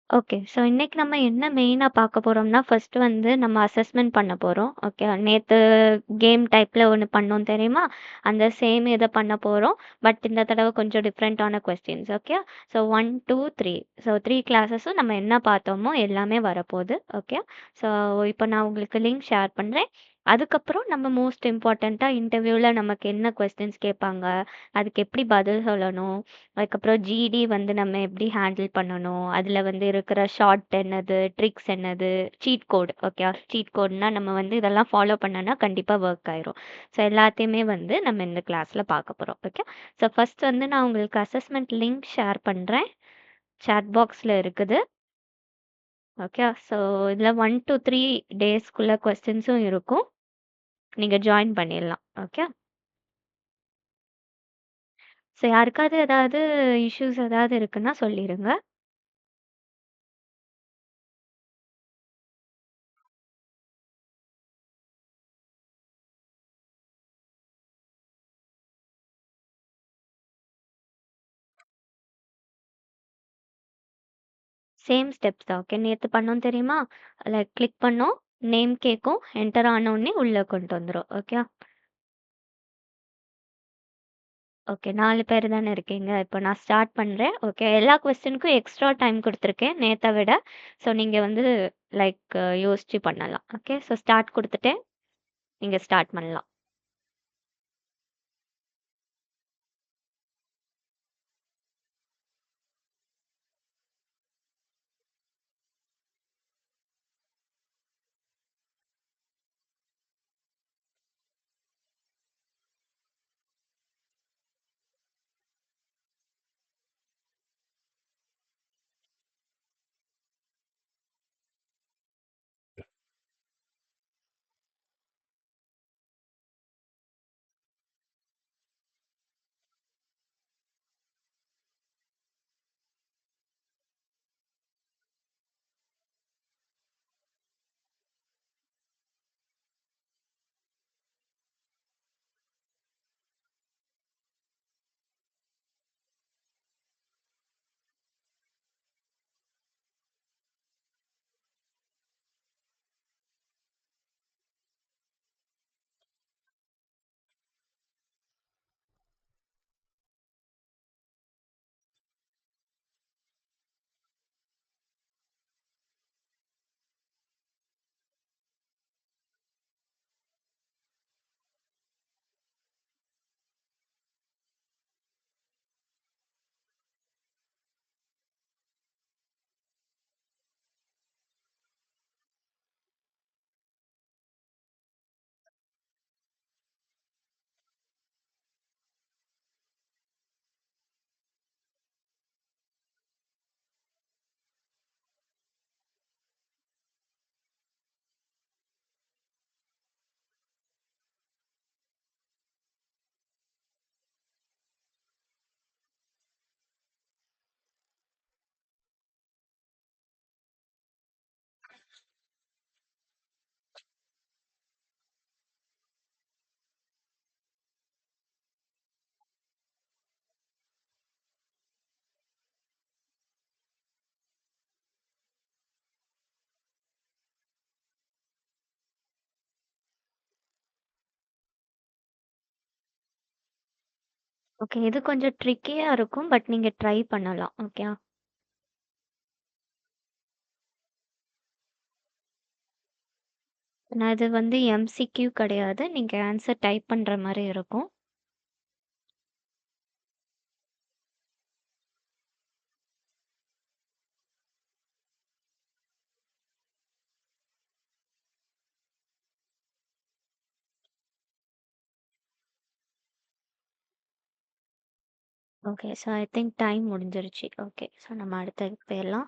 Okay. So இன்னைக்கு நம்ம என்ன மெயினா பார்க்க போறோம்னா, ஃபர்ஸ்ட் வந்து நம்ம அசஸ்மென்ட் பண்ண போறோம். ஓகே. நேத்து கேம் டைப்ல ஒண்ணு பண்ணோம் தெரியுமா? அந்த சேம் இத பண்ண போறோம். பட் இந்த தடவ கொஞ்சம் டிஃபரண்டான கொஸ்டின்ஸ். ஓகே. ஸோ 1, 2, 3. ஸோ 3 கிளாஸஸும் நம்ம என்ன பார்த்தோமோ எல்லாமே வரப்போது. ஓகே. ஸோ இப்போ நான் உங்களுக்கு லிங்க் ஷேர் பண்றேன். அதுக்கப்புறம் நம்ம மோஸ்ட் இம்பார்ட்டன்ட்டா இன்டர்வியூல நமக்கு என்ன கொஸ்டின்ஸ் கேட்பாங்க? அதுக்கு எப்படி பதில் சொல்லணும்? அதுக்கப்புறம் ஜிடி வந்து நம்ம எப்படி ஹேண்டில் பண்ணணும்? அதுல வந்து இருக்கிற ஷார்ட் என்னது? ட்ரிக்ஸ் என்னது? Cheat code okay. சீட் கோட்னா நம்ம வந்து இதெல்லாம் ஃபாலோ பண்ணோம்னா கண்டிப்பா ஒர்க் ஆயிரும். ஸோ எல்லாத்தையுமே வந்து நம்ம இந்த கிளாஸ்ல பார்க்க போறோம். ஓகே. ஸோ ஃபர்ஸ்ட் வந்து நான் உங்களுக்கு அசஸ்மென்ட் லிங்க் ஷேர் பண்றேன். சாட் பாக்ஸ்ல இருக்குது. ஓகே. ஸோ இதுல 1 to 3 டேஸ்க்குள்ள கொஸ்டின்ஸும் இருக்கும். நீங்க ஜாயின் பண்ணிடலாம். ஓகே. ஸோ யாருக்காவது ஏதாவது இஷ்யூஸ் ஏதாவது இருக்குன்னா சொல்லிருங்க. சேம் ஸ்டெப்ஸ் தான். ஓகே. நேத்து பண்ணோம் தெரியுமா? அதில கிளிக் பண்ணோம். நேம் கேட்கும். என்டர் ஆனோனே உள்ள கொண்டு வந்துரும். ஓகே. ஓகே. 4 பேர் தானே இருக்கீங்க. இப்போ நான் ஸ்டார்ட் பண்றேன். ஓகே. எல்லா கொஸ்டினுக்கும் எக்ஸ்ட்ரா டைம் குடுத்துருக்கேன் நேத்த விட. ஸோ நீங்க வந்து லைக் யோசிச்சு பண்ணலாம். ஓகே. ஸோ ஸ்டார்ட் குடுத்துட்டேன். நீங்க ஸ்டார்ட் பண்ணலாம். ஓகே. இது கொஞ்சம் ட்ரிக்கியா இருக்கும். பட் நீங்க ட்ரை பண்ணலாம். ஓகே. நான் இது வந்து எம்சிக்யூ கிடையாது. நீங்க ஆன்சர் டைப் பண்ற மாரி இருக்கும். Okay. So I think time முடிஞ்சிருச்சு. ஓகே. ஸோ நம்ம அடுத்ததுக்கு போயிரலாம்.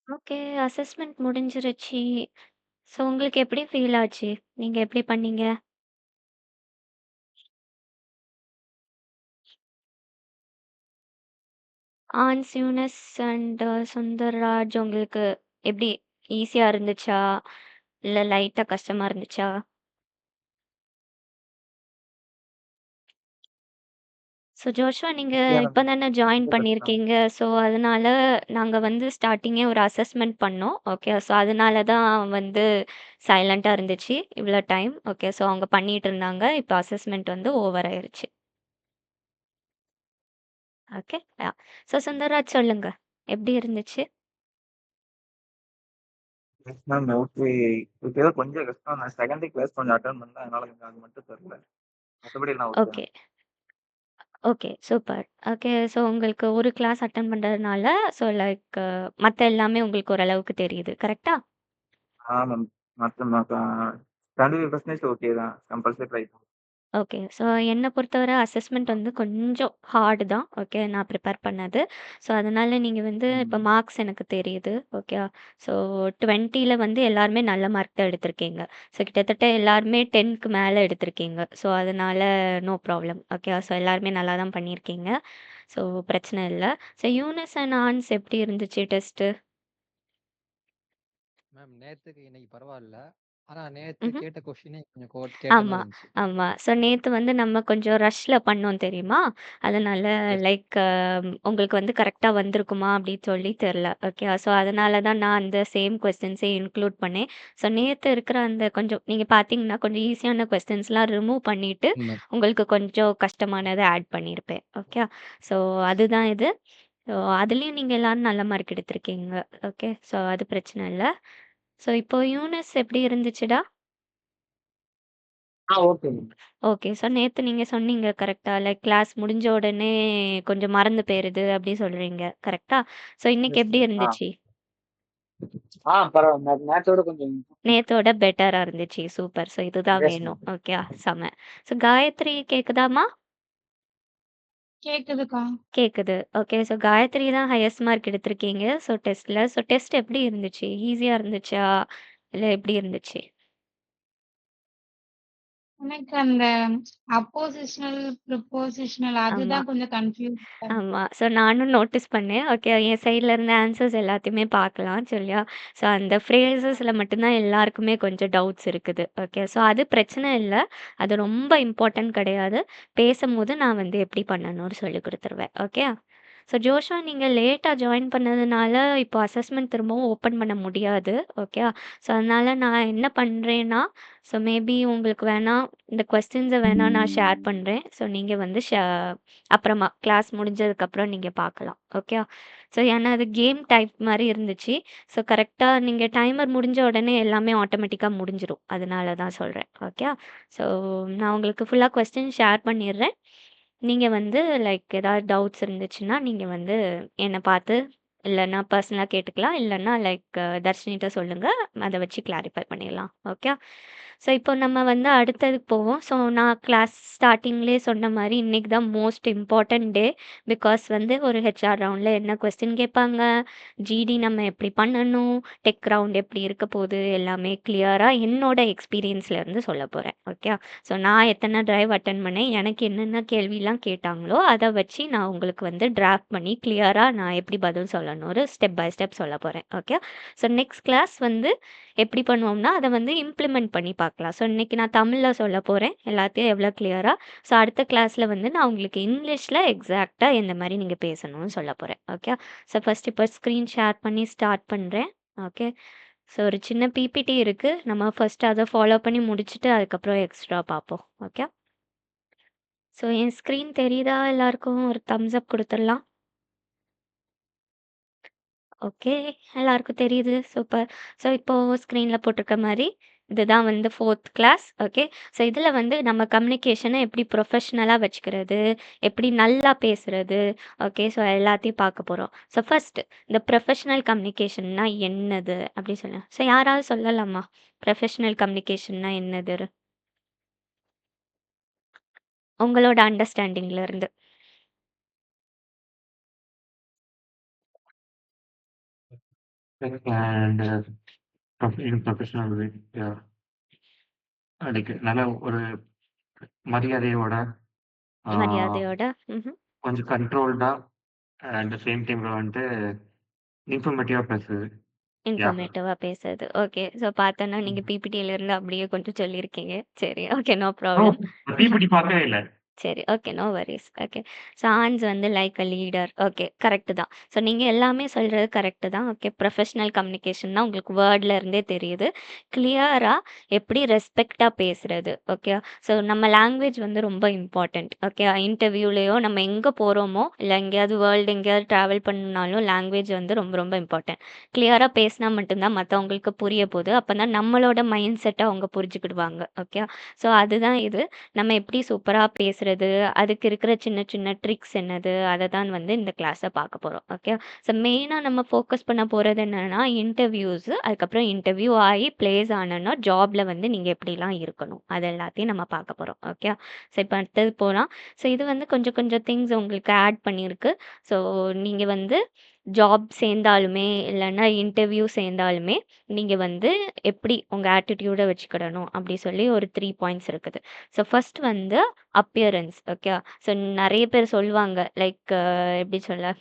ஓகே. அசஸ்மென்ட் முடிஞ்சிருச்சு. ஸோ உங்களுக்கு எப்படி ஃபீல் ஆச்சு? நீங்க எப்படி பண்ணீங்க? ஆன்ஸ், யூனஸ் அண்ட் சுந்தர்ராஜ் உங்களுக்கு எப்படி ஈஸியா இருந்துச்சா? இல்ல லைட்டா கஷ்டமா இருந்துச்சா? ஸோ ஜோஷ்வா நீங்க ஈஸியா இப்ப இருந்துச்சு. தானே ஜாயின் கொஞ்சம் கஷ்டம். பண்ணியிருக்கீங்க. ஸோ அதனால நாங்க வந்து ஸ்டார்ட்டிங்கே ஒரு அசஸ்மென்ட் பண்ணோம். ஓகே. ஸோ அதனால தான் வந்து சைலன்ட்டா இருந்துச்சு இவ்வளோ டைம். ஓகே. ஸோ அவங்க பண்ணிட்டு இருந்தாங்க. இப்ப அசஸ்மென்ட் வந்து ஓவர் ஆயிருச்சு. ஓகே. ஸோ சுந்தர்ராஜ் சொல்லுங்க. எப்படி இருந்துச்சு? Yes ma'am. ஓகே. ஏதோ கொஞ்சம் கஷ்டம். நான் செகண்ட் கிளாஸ் கொஞ்சம் அட்டெண்ட் பண்ணேன். அதனால கொஞ்சம் அது மட்டும் தெரியல. மத்தபடி எல்லாம் ஓகே ஓகே. தான். ஓகே. சூப்பர். ஓகே. ஸோ உங்களுக்கு ஒரு கிளாஸ் அட்டெண்ட் பண்றதுனால, ஸோ லைக் மத்த எல்லாமே உங்களுக்கு ஓரளவுக்கு தெரியுது. கரெக்ட்டா? ஆ மேம். மத்த மத்த 75% ஓகே தான். கம்பல்சரி ட்ரை பண்ணேன். ஓகே. ஸோ என்ன பொறுத்தவரை அசஸ்மெண்ட் வந்து கொஞ்சம் ஹார்டு தான். ஓகே. நான் ப்ரிப்பேர் பண்ணது. ஸோ அதனால நீங்க வந்து இப்ப ம். மார்க்ஸ் எனக்கு தெரியுது. ஓகே. ஸோ 20ல வந்து எல்லாருமே நல்ல மார்க் தான் எடுத்திருக்கீங்க. ஸோ கிட்டத்தட்ட எல்லாருமே 10க்கு மேல எடுத்திருக்கீங்க. ஸோ அதனால நோ ப்ராப்ளம். ஓகே. ஸோ எல்லாருமே நல்லா தான் பண்ணியிருக்கீங்க. ஸோ பிரச்சனை இல்ல. ஸோ யூனிஸ் அண்ட் ஆன்ஸ் எப்படி இருந்துச்சு டெஸ்ட்டு? மேம் நேத்துக்கு இன்னைக்கு பரவால்ல. ஆனா நேத்து ம்ஹ்ம். கேட்ட கொஸ்டினே கொஞ்சம் கேட்ட ஆமா, மாரி இருந்துச்சு. ஆமா. ஸோ நேத்து வந்து நம்ம கொஞ்சம் ரஷ்ல பண்ணோம் தெரியுமா? அதனால எஸ். லைக் உங்களுக்கு வந்து கரெக்ட்டா வந்திருக்குமா அப்படின்னு சொல்லி தெரியல. ஓகே. ஸோ அதனால தான் நான் அந்த சேம் கொஸ்டின்ஸே இன்க்ளூட் பண்ணேன். ஸோ நேத்து இருக்கிற அந்த கொஞ்சம் நீங்க பார்த்தீங்கன்னா, கொஞ்சம் ஈஸியான கொஸ்டின்ஸ்லாம் ரிமூவ் பண்ணிட்டு, மேம். உங்களுக்கு கொஞ்சம் கஷ்டமானத ஆட் பண்ணியிருப்பேன். ஓகே. ஸோ அதுதான் இது. ஸோ அதுலயும் நீங்க எல்லாரும் நல்ல மார்க் எடுத்திருக்கீங்க. ஓகே. ஸோ அது பிரச்சனை இல்ல. ஸோ இப்போ யூனிஸ் எப்படி இருந்துச்சுடா? Okay ma'am. ஓகே. ஸோ நேத்து நீங்க சொன்னீங்க கரெக்ட்டா? லைக் கிளாஸ் முடிஞ்ச உடனே கொஞ்சம் மறந்து போயிருது அப்டி சொல்றீங்க. கரெக்ட்டா? ஸோ இன்னைக்கு எஸ் எப்டி மேம். இருந்துச்சு? பரவால்ல. நேத்தோட கொஞ்சம் நேத்தோட பெட்டரா இருந்துச்சு. சூப்பர். ஸோ இதுதான் எஸ் வேணும். மேம். ஓகே. செம. ஸோ காயத்ரி கேக்குதாம்மா? கேக்குதுக்கா. கேக்குது. ஓகே. ஸோ காயத்ரி தான் ஹையஸ்ட் மார்க் எடுத்திருக்கீங்க. ஸோ டெஸ்ட்ல. ஸோ டெஸ்ட் எப்டி இருந்துச்சு? ஈஸியா இருந்துச்சா? இல்ல எப்டி இருந்துச்சு? எனக்கு அந்த அப்போசிஷனல், ப்ரிப்போசிஷனல் ஆமா. அதுதான் கொஞ்சம் கன்ஃப்யூஸ்டா ஆமா. ஸோ நானும் நோட்டீஸ் பண்ணேன். ஓகே என் சைட்ல இருந்த ஆன்சர்ஸ் எல்லாத்தையுமே பார்க்கலாம் சரியா? ஸோ அந்த ஃப்ரேசஸ்ல மட்டும் தான் எல்லாருக்குமே கொஞ்சம் டவுட்ஸ் இருக்குது. ஓகே. ஸோ அது பிரச்சனை இல்ல. அது ரொம்ப இம்பார்ட்டன்ட் கிடையாது. பேசம்போது நான் வந்து எப்படி பண்ணணும்னு சொல்லிக் குடுத்துருவேன். ஓகே. ஸோ ஜோஷ்வா நீங்க லேட்டா ஜாயின் பண்ணதுனால, இப்போ அசஸ்மென்ட் திரும்பவும் ஓப்பன் பண்ண முடியாது. ஓகே. ஸோ அதனால நான் என்ன பண்றேன்னா, ஸோ மேபி உங்களுக்கு வேணா இந்த கொஸ்டின்ஸ வேணா நான் ஷேர் பண்றேன். ஸோ நீங்க வந்து அப்புறமா கிளாஸ் முடிஞ்சதுக்கப்புறம் நீங்க பார்க்கலாம். ஓகே. ஸோ ஏன்னா அது கேம் டைப் மாரி இருந்துச்சு. ஸோ கரெக்ட்டா நீங்க டைமர் முடிஞ்ச உடனே எல்லாமே ஆட்டோமேட்டிக்கா முடிஞ்சிரும். அதனால தான் சொல்றேன். ஓகே. ஸோ நான் உங்களுக்கு ஃபுல்லா கொஸ்டின் ஷேர் பண்ணிர்றேன். நீங்க வந்து லைக் ஏதாவது டவுட்ஸ் இருந்துச்சுன்னா, நீங்க வந்து என்ன பார்த்து இல்லன்னா பர்சனலா கேட்டுக்கலாம். இல்லன்னா லைக் தர்ஷினிட்ட சொல்லுங்க. அத வச்சு கிளாரிஃபை பண்ணிடலாம். ஓகே. ஸோ இப்போ நம்ம வந்து அடுத்ததுக்கு போவோம். ஸோ நான் கிளாஸ் ஸ்டார்ட்டிங்லேயே சொன்ன மாரி இன்னைக்கு தான் மோஸ்ட் இம்பார்ட்டன்ட் டே. பிகாஸ் வந்து ஒரு ஹெச்ஆர் ரவுண்ட்ல என்ன கொஸ்டின் கேட்பாங்க, ஜிடி நம்ம எப்படி பண்ணணும், டெக் ரவுண்ட் எப்படி இருக்க போகுது, எல்லாமே கிளியரா என்னோட எக்ஸ்பீரியன்ஸ்ல இருந்து சொல்லப் போறேன். ஓகே. ஸோ நான் எத்தனை டிரைவ் அட்டெண்ட் பண்ணேன், எனக்கு என்னென்ன கேள்விலாம் கேட்டாங்களோ, அத வச்சு நான் உங்களுக்கு வந்து டிராஃப்ட் பண்ணி கிளியரா நான் எப்படி பதில் சொல்லணும்னு ஸ்டெப் பை ஸ்டெப் சொல்லப் போறேன். ஓகே. ஸோ நெக்ஸ்ட் கிளாஸ் வந்து எப்படி பண்ணுவோம்னா, அத வந்து இம்ப்ளிமெண்ட் பண்ணி பார்க்கலாம். ஸோ இன்னைக்கு நான் தமிழ்ல சொல்லப் போறேன். எல்லாத்தையும் எவ்வளோ கிளியரா. ஸோ அடுத்த கிளாஸ்ல வந்து நான் உங்களுக்கு இங்கிலீஷ்ல எக்ஸாக்ட்டா எந்த மாரி நீங்க பேசணும்னு சொல்லப் போறேன். ஓகே. ஸோ ஃபர்ஸ்ட் இப்போ ஸ்க்ரீன் ஷேர் பண்ணி ஸ்டார்ட் பண்றேன். ஓகே. ஸோ ஒரு சின்ன பிபிடி இருக்கு. நம்ம ஃபர்ஸ்ட் அத ஃபாலோ பண்ணி முடிச்சுட்டு அதுக்கப்புறம் எக்ஸ்ட்ரா பார்ப்போம். ஓகே. ஸோ என் ஸ்க்ரீன் தெரியுதா எல்லாருக்கும்? ஒரு தம்ஸ் அப் குடுத்துடலாம். ஓகே. எல்லாருக்கும் தெரியுது. சூப்பர். ஸோ இப்போ ஸ்க்ரீன்ல போட்டிருக்க மாரி, இதுதான் வந்து 4த் கிளாஸ். ஓகே. ஸோ இதில வந்து நம்ம கம்யூனிகேஷன எப்படி ப்ரொஃபஷனலா வச்சுக்கிறது, எப்படி நல்லா பேசுறது, ஓகே. ஸோ எல்லாத்தையும் பார்க்க போறோம். ஸோ ஃபர்ஸ்ட் இந்த ப்ரொஃபஷனல் கம்யூனிகேஷன்னா என்னது? அப்படி சொல்லுங்க. ஸோ யாராவது சொல்லலாமா? ப்ரொஃபஷனல் கம்யூனிகேஷன்னா என்னது? உங்களோட அண்டர்ஸ்டாண்டிங்ல இருந்து. அண்ட் இன் ப்ரொஃபஷனல் வே அதுக்கு நல்ல ஒரு மரியாதையோட மரியாதையோட. கொஞ்சம் கண்ட்ரோல்டா அட் த சேம் டைம்ல வந்துட்டு இன்ஃபர்மேட்டிவா பேசுது. இன்ஃபர்மேட்டிவா பேசுறது. ஓகே. ஸோ பார்த்தோன்னா நீங்க பிபிடில இருந்து அப்படியே கொஞ்சம் சொல்லியிருக்கீங்க. சரி. ஓகே. No problem. பிபிடி பார்க்கவே இல்லை. சரி. Okay. No worries. Okay. So ஹான்ஸ் வந்து like a leader. Okay. Correct தான். ஸோ நீங்க எல்லாமே சொல்றது கரெக்ட் தான். ஓகே. ப்ரொஃபஷனல் கம்யூனிகேஷன்னா உங்களுக்கு வேர்ட்ல இருந்தே தெரியுது. கிளியரா எப்படி ரெஸ்பெக்ட்டா பேசுறது. ஓகே. ஸோ நம்ம லாங்குவேஜ் வந்து ரொம்ப இம்பார்ட்டன்ட். ஓகே. இன்டர்வியூலயோ நம்ம எங்க போறோமோ, இல்ல எங்கேயாவது வேர்ல்டு எங்கேயாவது டிராவல் பண்ணணும்னாலும் லாங்குவேஜ் வந்து ரொம்ப ரொம்ப இம்பார்ட்டன்ட். கிளியரா பேசினா மட்டும் தான் மத்தவங்களுக்கு புரிய போகுது. அப்பதான் நம்மளோட மைண்ட் செட்ட அவங்க புரிஞ்சுக்கிடுவாங்க. ஓகே. ஸோ அதுதான் இது. நம்ம எப்படி சூப்பரா பேசுறது, அதுக்கு இருக்கிற சின்ன சின்ன ட்ரிக்ஸ் என்னது, அத தான் வந்து இந்த கிளாஸ்ல பார்க்க போறோம். ஓகே. ஸோ மெயினா நம்ம ஃபோக்கஸ் பண்ண போறது என்னன்னா, இன்டர்வியூஸ், அதுக்கப்புறம் இன்டர்வியூ ஆயி பிளேஸ் ஆனோன்னா, ஜாப்ல வந்து நீங்க எப்படிலாம் இருக்கணும். அது எல்லாத்தையும் நம்ம பார்க்க போறோம். ஓகே. ஸோ இப்ப அடுத்தது போலாம். ஸோ இது வந்து கொஞ்சம் கொஞ்சம் திங்ஸ் உங்களுக்கு ஆட் பண்ணியிருக்கு. ஸோ நீங்க வந்து ஜாப் சேர்ந்தாலுமே, இல்லன்னா இன்டர்வியூ சேர்ந்தாலுமே, நீங்க வந்து எப்படி உங்க ஆட்டிட்யூட வச்சுக்கிடணும் அப்படி சொல்லி ஒரு 3 பாயிண்ட்ஸ் இருக்குது. ஸோ ஃபர்ஸ்ட் வந்து அப்பியரன்ஸ். ஓகே. ஸோ நெறைய பேர் சொல்லுவாங்க. லைக் எப்படி சொல்ல?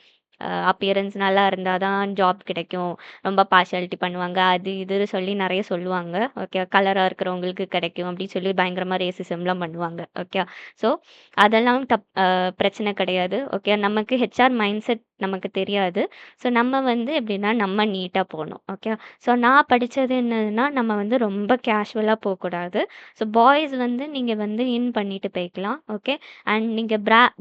அப்பியரன்ஸ் நல்லா இருந்தா தான் ஜாப் கிடைக்கும். ரொம்ப பார்ஷியாலிட்டி பண்ணுவாங்க. அது இதுன்னு சொல்லி நெறைய சொல்லுவாங்க. ஓகே. கலரா இருக்கிறவங்களுக்கு கிடைக்கும் அப்படி சொல்லி பயங்கரமா ரேசிசம்லாம் பண்ணுவாங்க. ஓகே. ஸோ அதெல்லாம் பிரச்சனை கிடையாது. ஓகே. நமக்கு ஹெச்ஆர் மைண்ட் செட் நமக்கு தெரியாது. ஸோ நம்ம வந்து எப்படின்னா, நம்ம நீட்டா போணும். ஓகே. ஸோ நான் படிச்சது என்னதுன்னா, நம்ம வந்து ரொம்ப கேஷுவலா போக்கூடாது. ஸோ பாய்ஸ் வந்து நீங்க வந்து இன் பண்ணிட்டு போய்க்கலாம். ஓகே. அண்ட் நீங்க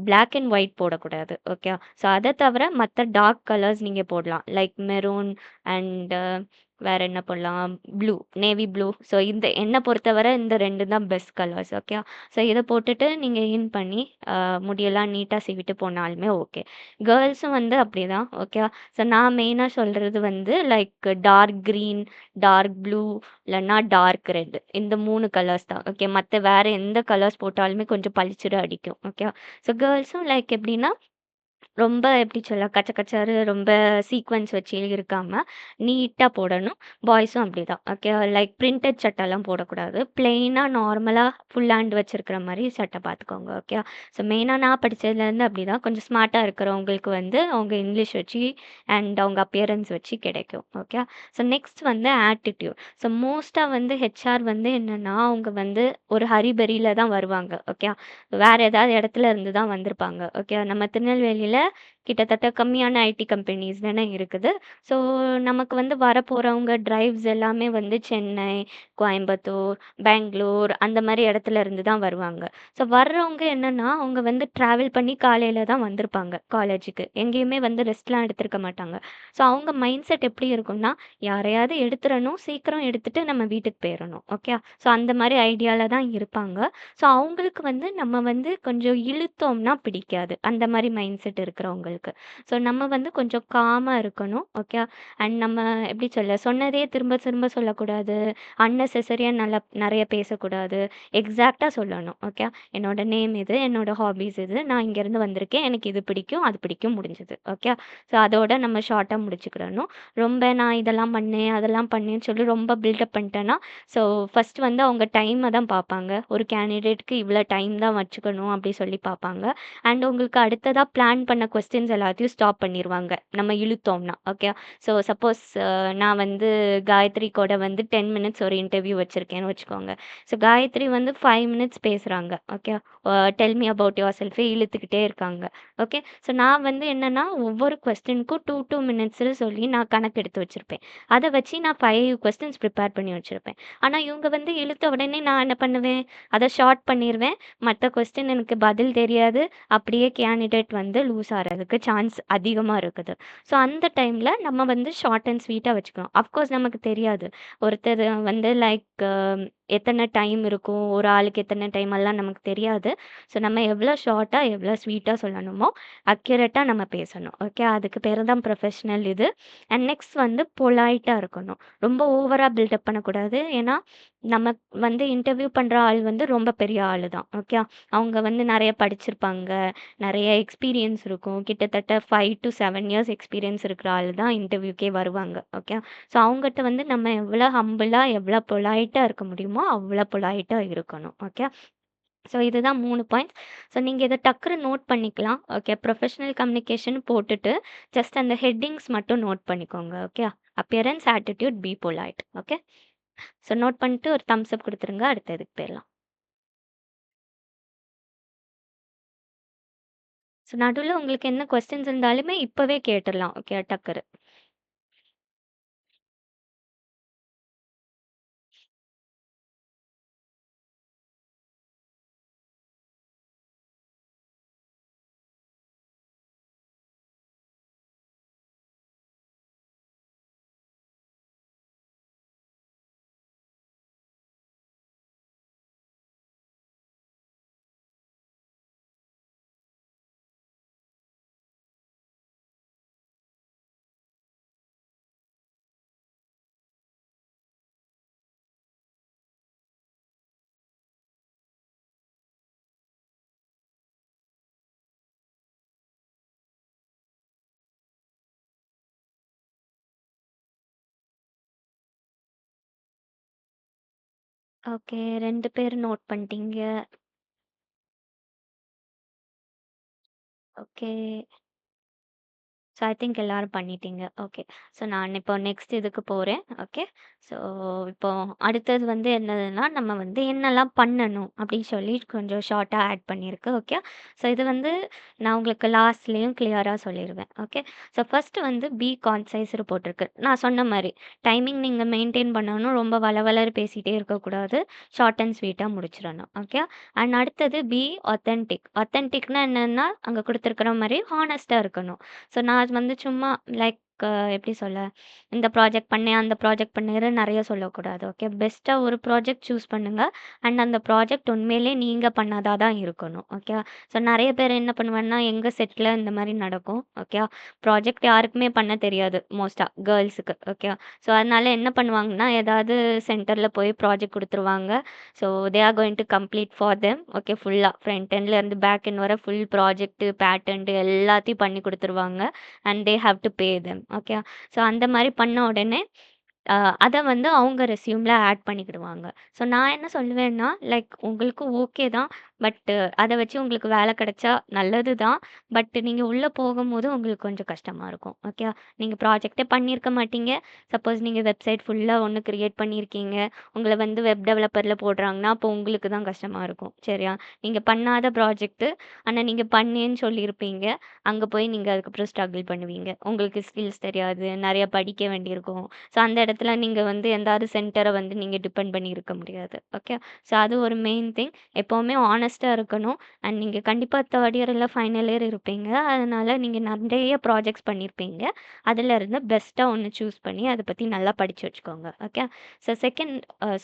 பிளாக் அண்ட் ஒயிட் போடக்கூடாது. ஓகே. ஸோ அத தவிர மத்த டார்க் கலர்ஸ் நீங்க போடலாம். லைக் மெரூன் அண்ட் வேற என்ன போடலாம்? Blue, navy blue. ஸோ இந்த என்ன பொறுத்தவரை இந்த 2 தான் பெஸ்ட் கலர்ஸ். ஓகே. ஸோ இத போட்டுட்டு நீங்க இன் பண்ணி முடியெல்லாம் நீட்டா சீவிட்டு போனாலுமே ஓகே. கேர்ள்ஸும் வந்து அப்படிதான். ஓகே. ஸோ நான் மெயினா சொல்றது வந்து like dark green, dark blue, இல்லன்னா டார்க் ரெட். இந்த 3 கலர்ஸ் தான். ஓகே. மத்த வேற எந்த கலர்ஸ் போட்டாலுமே கொஞ்சம் பளிச்சுன்னு அடிக்கும். ஓகே. ஸோ கேர்ள்ஸும் லைக் எப்படின்னா, ரொம்ப எப்படி சொல்ல? கச்ச கச்சன்னு ரொம்ப சீக்வென்ஸ் வச்சு இருக்காம, நீட்டா போடணும். பாய்ஸும் அப்படிதான். ஓகே. லைக் பிரிண்டட் சட்டைலாம் போடக்கூடாது. பிளெயினா நார்மலா ஃபுல் ஹேண்ட் வச்சிருக்கிற மாரி சட்டை பார்த்துக்கோங்க. ஓகே. ஸோ மெயினா நான் படிச்சதுலேருந்து அப்படிதான். கொஞ்சம் ஸ்மார்ட்டா இருக்கிறவங்களுக்கு வந்து அவங்க இங்கிலீஷ் வச்சு அண்ட் அவங்க அப்பியரன்ஸ் வச்சு கிடைக்கும். ஓகே. ஸோ நெக்ஸ்ட் வந்து ஆட்டிட்யூட். ஸோ மோஸ்ட்டா வந்து ஹெச்ஆர் வந்து என்னன்னா, அவங்க வந்து ஒரு ஹரிபரியில தான் வருவாங்க. ஓகே. வேற ஏதாவது இடத்துல இருந்து தான் வந்திருப்பாங்க. ஓகே. நம்ம திருநெல்வேலியில கிட்டத்தட்ட கம்மியான ஐடி கம்பெனிஸ் தானே இருக்குது. ஸோ நமக்கு வந்து வரப்போறவங்க டிரைவ்ஸ் எல்லாமே வந்து சென்னை, கோயம்புத்தூர், பெங்களூர் அந்த மாரி இடத்துல இருந்து தான் வருவாங்க. ஸோ வர்றவங்க என்னன்னா, அவங்க வந்து டிராவல் பண்ணி காலையில தான் வந்திருப்பாங்க காலேஜுக்கு. எங்கேயுமே வந்து ரெஸ்ட்லாம் எடுத்திருக்க மாட்டாங்க. ஸோ அவங்க மைண்ட் செட் எப்படி இருக்கும்னா, யாரையாவது எடுத்துறணும், சீக்கிரம் எடுத்துட்டு நம்ம வீட்டுக்கு போயிறணும். ஓகே. ஸோ அந்த மாரி ஐடியால தான் இருப்பாங்க. ஸோ அவங்களுக்கு வந்து நம்ம வந்து கொஞ்சம் இழுத்தோம்னா பிடிக்காது. அந்த மாரி மைண்ட் செட் இருக்கிறவங்களுக்கு. ஸோ நம்ம வந்து கொஞ்சம் காமா இருக்கணும். ஓகே. அண்ட் நம்ம எப்படி சொல்ல? சொன்னதே திரும்ப திரும்ப சொல்லக்கூடாது. அன்னெசசரியா நெறைய பேசக்கூடாது. எக்ஸாக்ட்டா சொல்லணும். ஓகே. என்னோட நேம் இது, என்னோட ஹாபீஸ் இது, நான் இங்கேருந்து வந்திருக்கேன், எனக்கு இது பிடிக்கும், அது பிடிக்கும் முடிஞ்சது. ஓகே. ஸோ அதோட நம்ம ஷார்ட்டா முடிச்சுக்கிடணும். ரொம்ப நான் இதெல்லாம் பண்ணேன், அதெல்லாம் பண்ணேன்னு சொல்லி ரொம்ப பில்டப் பண்ணிட்டேன்னா, ஸோ ஃபர்ஸ்ட் வந்து அவங்க டைம தான் பார்ப்பாங்க. ஒரு கேண்டிடேட்க்கு இவ்வளோ டைம் தான் வச்சுக்கணும் அப்படி சொல்லி பார்ப்பாங்க. அண்ட் உங்களுக்கு அடுத்ததா பிளான் பண்ண கொஸ்டின்ஸ் எல்லாத்தையும் ஸ்டாப் பண்ணிருவாங்க. நம்ம இழுத்தோம்னா. ஓகே. ஸோ சப்போஸ் நான் வந்து காயத்ரி கூட வந்து 10 மினிட்ஸ் ஒரு இன்டர்வியூ வச்சிருக்கேன்னு வச்சுக்கோங்க. ஸோ காயத்ரி வந்து 5 மினிட்ஸ் பேசுறாங்க. Okay. Tell me about yourself இழுத்துக்கிட்டே இருக்காங்க. ஓகே. ஸோ நான் வந்து என்னன்னா, ஒவ்வொரு கொஸ்டினுக்கும் 2 மினிட்ஸ்ன்னு சொல்லி நான் கணக்கு எடுத்து வச்சிருப்பேன். அத வச்சு நான் 5 கொஸ்டின்ஸ் ப்ரிப்பேர் பண்ணி வச்சிருப்பேன். ஆனா இவங்க வந்து இழுத்த உடனே நான் என்ன பண்ணுவேன்? அத ஷார்ட் பண்ணிருவேன். மத்த கொஸ்டின் எனக்கு பதில் தெரியாது. அப்படியே கேண்டிடேட் வந்து லூஸ் ஆறதுக்கு சான்ஸ் அதிகமா இருக்குது. ஸோ அந்த டைம்ல நம்ம வந்து ஷார்ட் அண்ட் ஸ்வீட்டா வச்சுக்கணும். அஃப்கோர்ஸ் நமக்கு தெரியாது. ஒருத்தர் வந்து லைக் எத்தனை டைம் இருக்கும், ஒரு ஆளுக்கு எத்தனை டைம் எல்லாம் நமக்கு தெரியாது. ஸோ நம்ம எவ்வளோ ஷார்ட்டா, எவ்வளோ ஸ்வீட்டா சொல்லணுமோ, அக்யூரேட்டா நம்ம பேசணும். ஓகே. அதுக்கு பேரு தான் ப்ரொஃபஷனல் இது. அண்ட் நெக்ஸ்ட் வந்து பொலைட்டா இருக்கணும். ரொம்ப ஓவரா பில்டப் பண்ணக்கூடாது. ஏன்னா, நம்ம வந்து இன்டர்வியூ பண்ற ஆள் வந்து ரொம்ப பெரிய ஆளு தான். ஓகே. அவங்க வந்து நெறைய படிச்சிருப்பாங்க. நெறைய எக்ஸ்பீரியன்ஸ் இருக்கும். கிட்டத்தட்ட 5 to 7 இயர்ஸ் எக்ஸ்பீரியன்ஸ் இருக்கிற ஆள் தான் இன்டர்வியூக்கே வருவாங்க. ஓகே. ஸோ அவங்கட்ட வந்து நம்ம எவ்வளோ ஹம்பிளா, எவ்வளோ பொலைட்டா இருக்க முடியுமோ, அவ்வளோ பொலைட்டா இருக்கணும். ஓகே. ஸோ இதுதான் 3 பாயிண்ட்ஸ். ஸோ நீங்க இத டக்குனு நோட் பண்ணிக்கலாம். ஓகே. ப்ரொஃபஷனல் கம்யூனிகேஷன் போட்டுட்டு, ஜஸ்ட் அந்த ஹெட்டிங்ஸ் மட்டும் நோட் பண்ணிக்கோங்க. Okay. Appearance, attitude, be polite. Okay. So note பண்ணிட்டு ஒரு தம்ஸ் அப் குடுத்துருங்க. அடுத்த இதுக்கு போயிரலாம். ஸோ நடுவுல உங்களுக்கு என்ன கொஸ்டின்ஸ் இருந்தாலுமே இப்பவே கேட்டுறலாம். ஓகே. டக்குனு. ஓகே. 2 பேர் நோட் பண்ணிட்டீங்க. ஓகே. ஸோ ஐ திங்க் எல்லாரும் பண்ணிட்டீங்க. ஓகே. ஸோ நான் இப்போ நெக்ஸ்ட் இதுக்கு போறேன். ஓகே. ஸோ இப்போ அடுத்தது வந்து என்னதுன்னா, நம்ம வந்து என்னலாம் பண்ணணும் அப்படின்னு சொல்லி கொஞ்சம் ஷார்ட்டா ஆட் பண்ணியிருக்கு. ஓகே. ஸோ இது வந்து நான் உங்களுக்கு லாஸ்ட்லேயும் கிளியரா சொல்லிருவேன். ஓகே. ஸோ ஃபர்ஸ்ட் வந்து பி கான்சைஸ்னு போட்டிருக்கு. நான் சொன்ன மாரி டைமிங் நீங்க மெயின்டெயின் பண்ணணும். ரொம்ப வளவளன்னு பேசிட்டே இருக்கக்கூடாது. ஷார்ட் அண்ட் ஸ்வீட்டா முடிச்சிடணும். ஓகே. அண்ட் அடுத்தது பி ஆத்தென்டிக். ஆத்தென்டிக்னா என்னன்னா, அங்க குடுத்துருக்கிற மாரி ஹானஸ்ட்டா இருக்கணும். ஸோ நான் வந்து சும்மா லைக் எப்படி சொல்ல, இந்த ப்ராஜெக்ட் பண்ணேன், அந்த ப்ராஜெக்ட் பண்ணேன்னு நெறைய சொல்லக்கூடாது. ஓகே. பெஸ்ட்டா ஒரு ப்ராஜெக்ட் சூஸ் பண்ணுங்க. அண்ட் அந்த ப்ராஜெக்ட் உண்மையிலே நீங்க பண்ணதா தான் இருக்கணும். ஓகே. ஸோ நெறைய பேர் என்ன பண்ணுவேன்னா, எங்க செட்ல இந்த மாரி நடக்கும். ஓகே. ப்ராஜெக்ட் யாருக்குமே பண்ண தெரியாது மோஸ்ட்டா கேர்ல்ஸுக்கு. ஓகே. ஸோ அதனால என்ன பண்ணுவாங்கன்னா, ஏதாவது சென்டர்ல போய் ப்ராஜெக்ட் குடுத்துருவாங்க. So they are going to complete for them. Okay. ஃபுல்லா ஃப்ரண்ட் எண்ட்ல இருந்து பேக் எண்ட் வர ஃபுல் ப்ராஜெக்ட், பேட்டர்ன்ட் எல்லாத்தையும் பண்ணி குடுத்துருவாங்க. And they have to pay them. Okay. So அந்த மாரி பண்ண உடனே அத வந்து அவங்க ரெஸ்யூம்ல ஆட் பண்ணிக்கிடுவாங்க. ஸோ நான் என்ன சொல்லுவேன்னா, லைக் உங்களுக்கு ஓகே தான். பட் அத வச்சு உங்களுக்கு வேலை கிடைச்சா நல்லது தான். பட் நீங்க உள்ள போகும்போது உங்களுக்கு கொஞ்சம் கஷ்டமா இருக்கும். ஓகே. நீங்க ப்ராஜெக்ட்டே பண்ணியிருக்க மாட்டீங்க. சப்போஸ் நீங்க வெப்சைட் ஃபுல்லா ஒண்ணு கிரியேட் பண்ணியிருக்கீங்க. உங்கள வந்து வெப் டெவலப்பர்ல போடுறாங்கன்னா, அப்போ உங்களுக்கு தான் கஷ்டமா இருக்கும். சரியா? நீங்க பண்ணாத ப்ராஜெக்ட் ஆனா நீங்க பண்ணேன்னு சொல்லியிருப்பீங்க. அங்க போய் நீங்க அதுக்கப்புறம் ஸ்ட்ரகிள் பண்ணுவீங்க. உங்களுக்கு ஸ்கில்ஸ் தெரியாது. நெறைய படிக்க வேண்டியிருக்கும். ஸோ அந்த இடத்துல நீங்க வந்து எந்தாவது சென்டர வந்து நீங்க டிபெண்ட் பண்ணி இருக்க முடியாது. ஓகே. ஸோ அது ஒரு மெயின் திங். எப்பவுமே ஹானஸ்ட்டா இருக்கணும். அண்ட் நீங்க கண்டிப்பா 3 இயர் இல்ல ஃபைனல் இயர் இருப்பீங்க. அதனால நீங்க நெறைய ப்ராஜெக்ட்ஸ் பண்ணியிருப்பீங்க. அதுலருந்து பெஸ்ட்டா ஒண்ணு சூஸ் பண்ணி அத பத்தி நல்லா படிச்சு வச்சுக்கோங்க. ஓகே. ஸோ செகண்ட்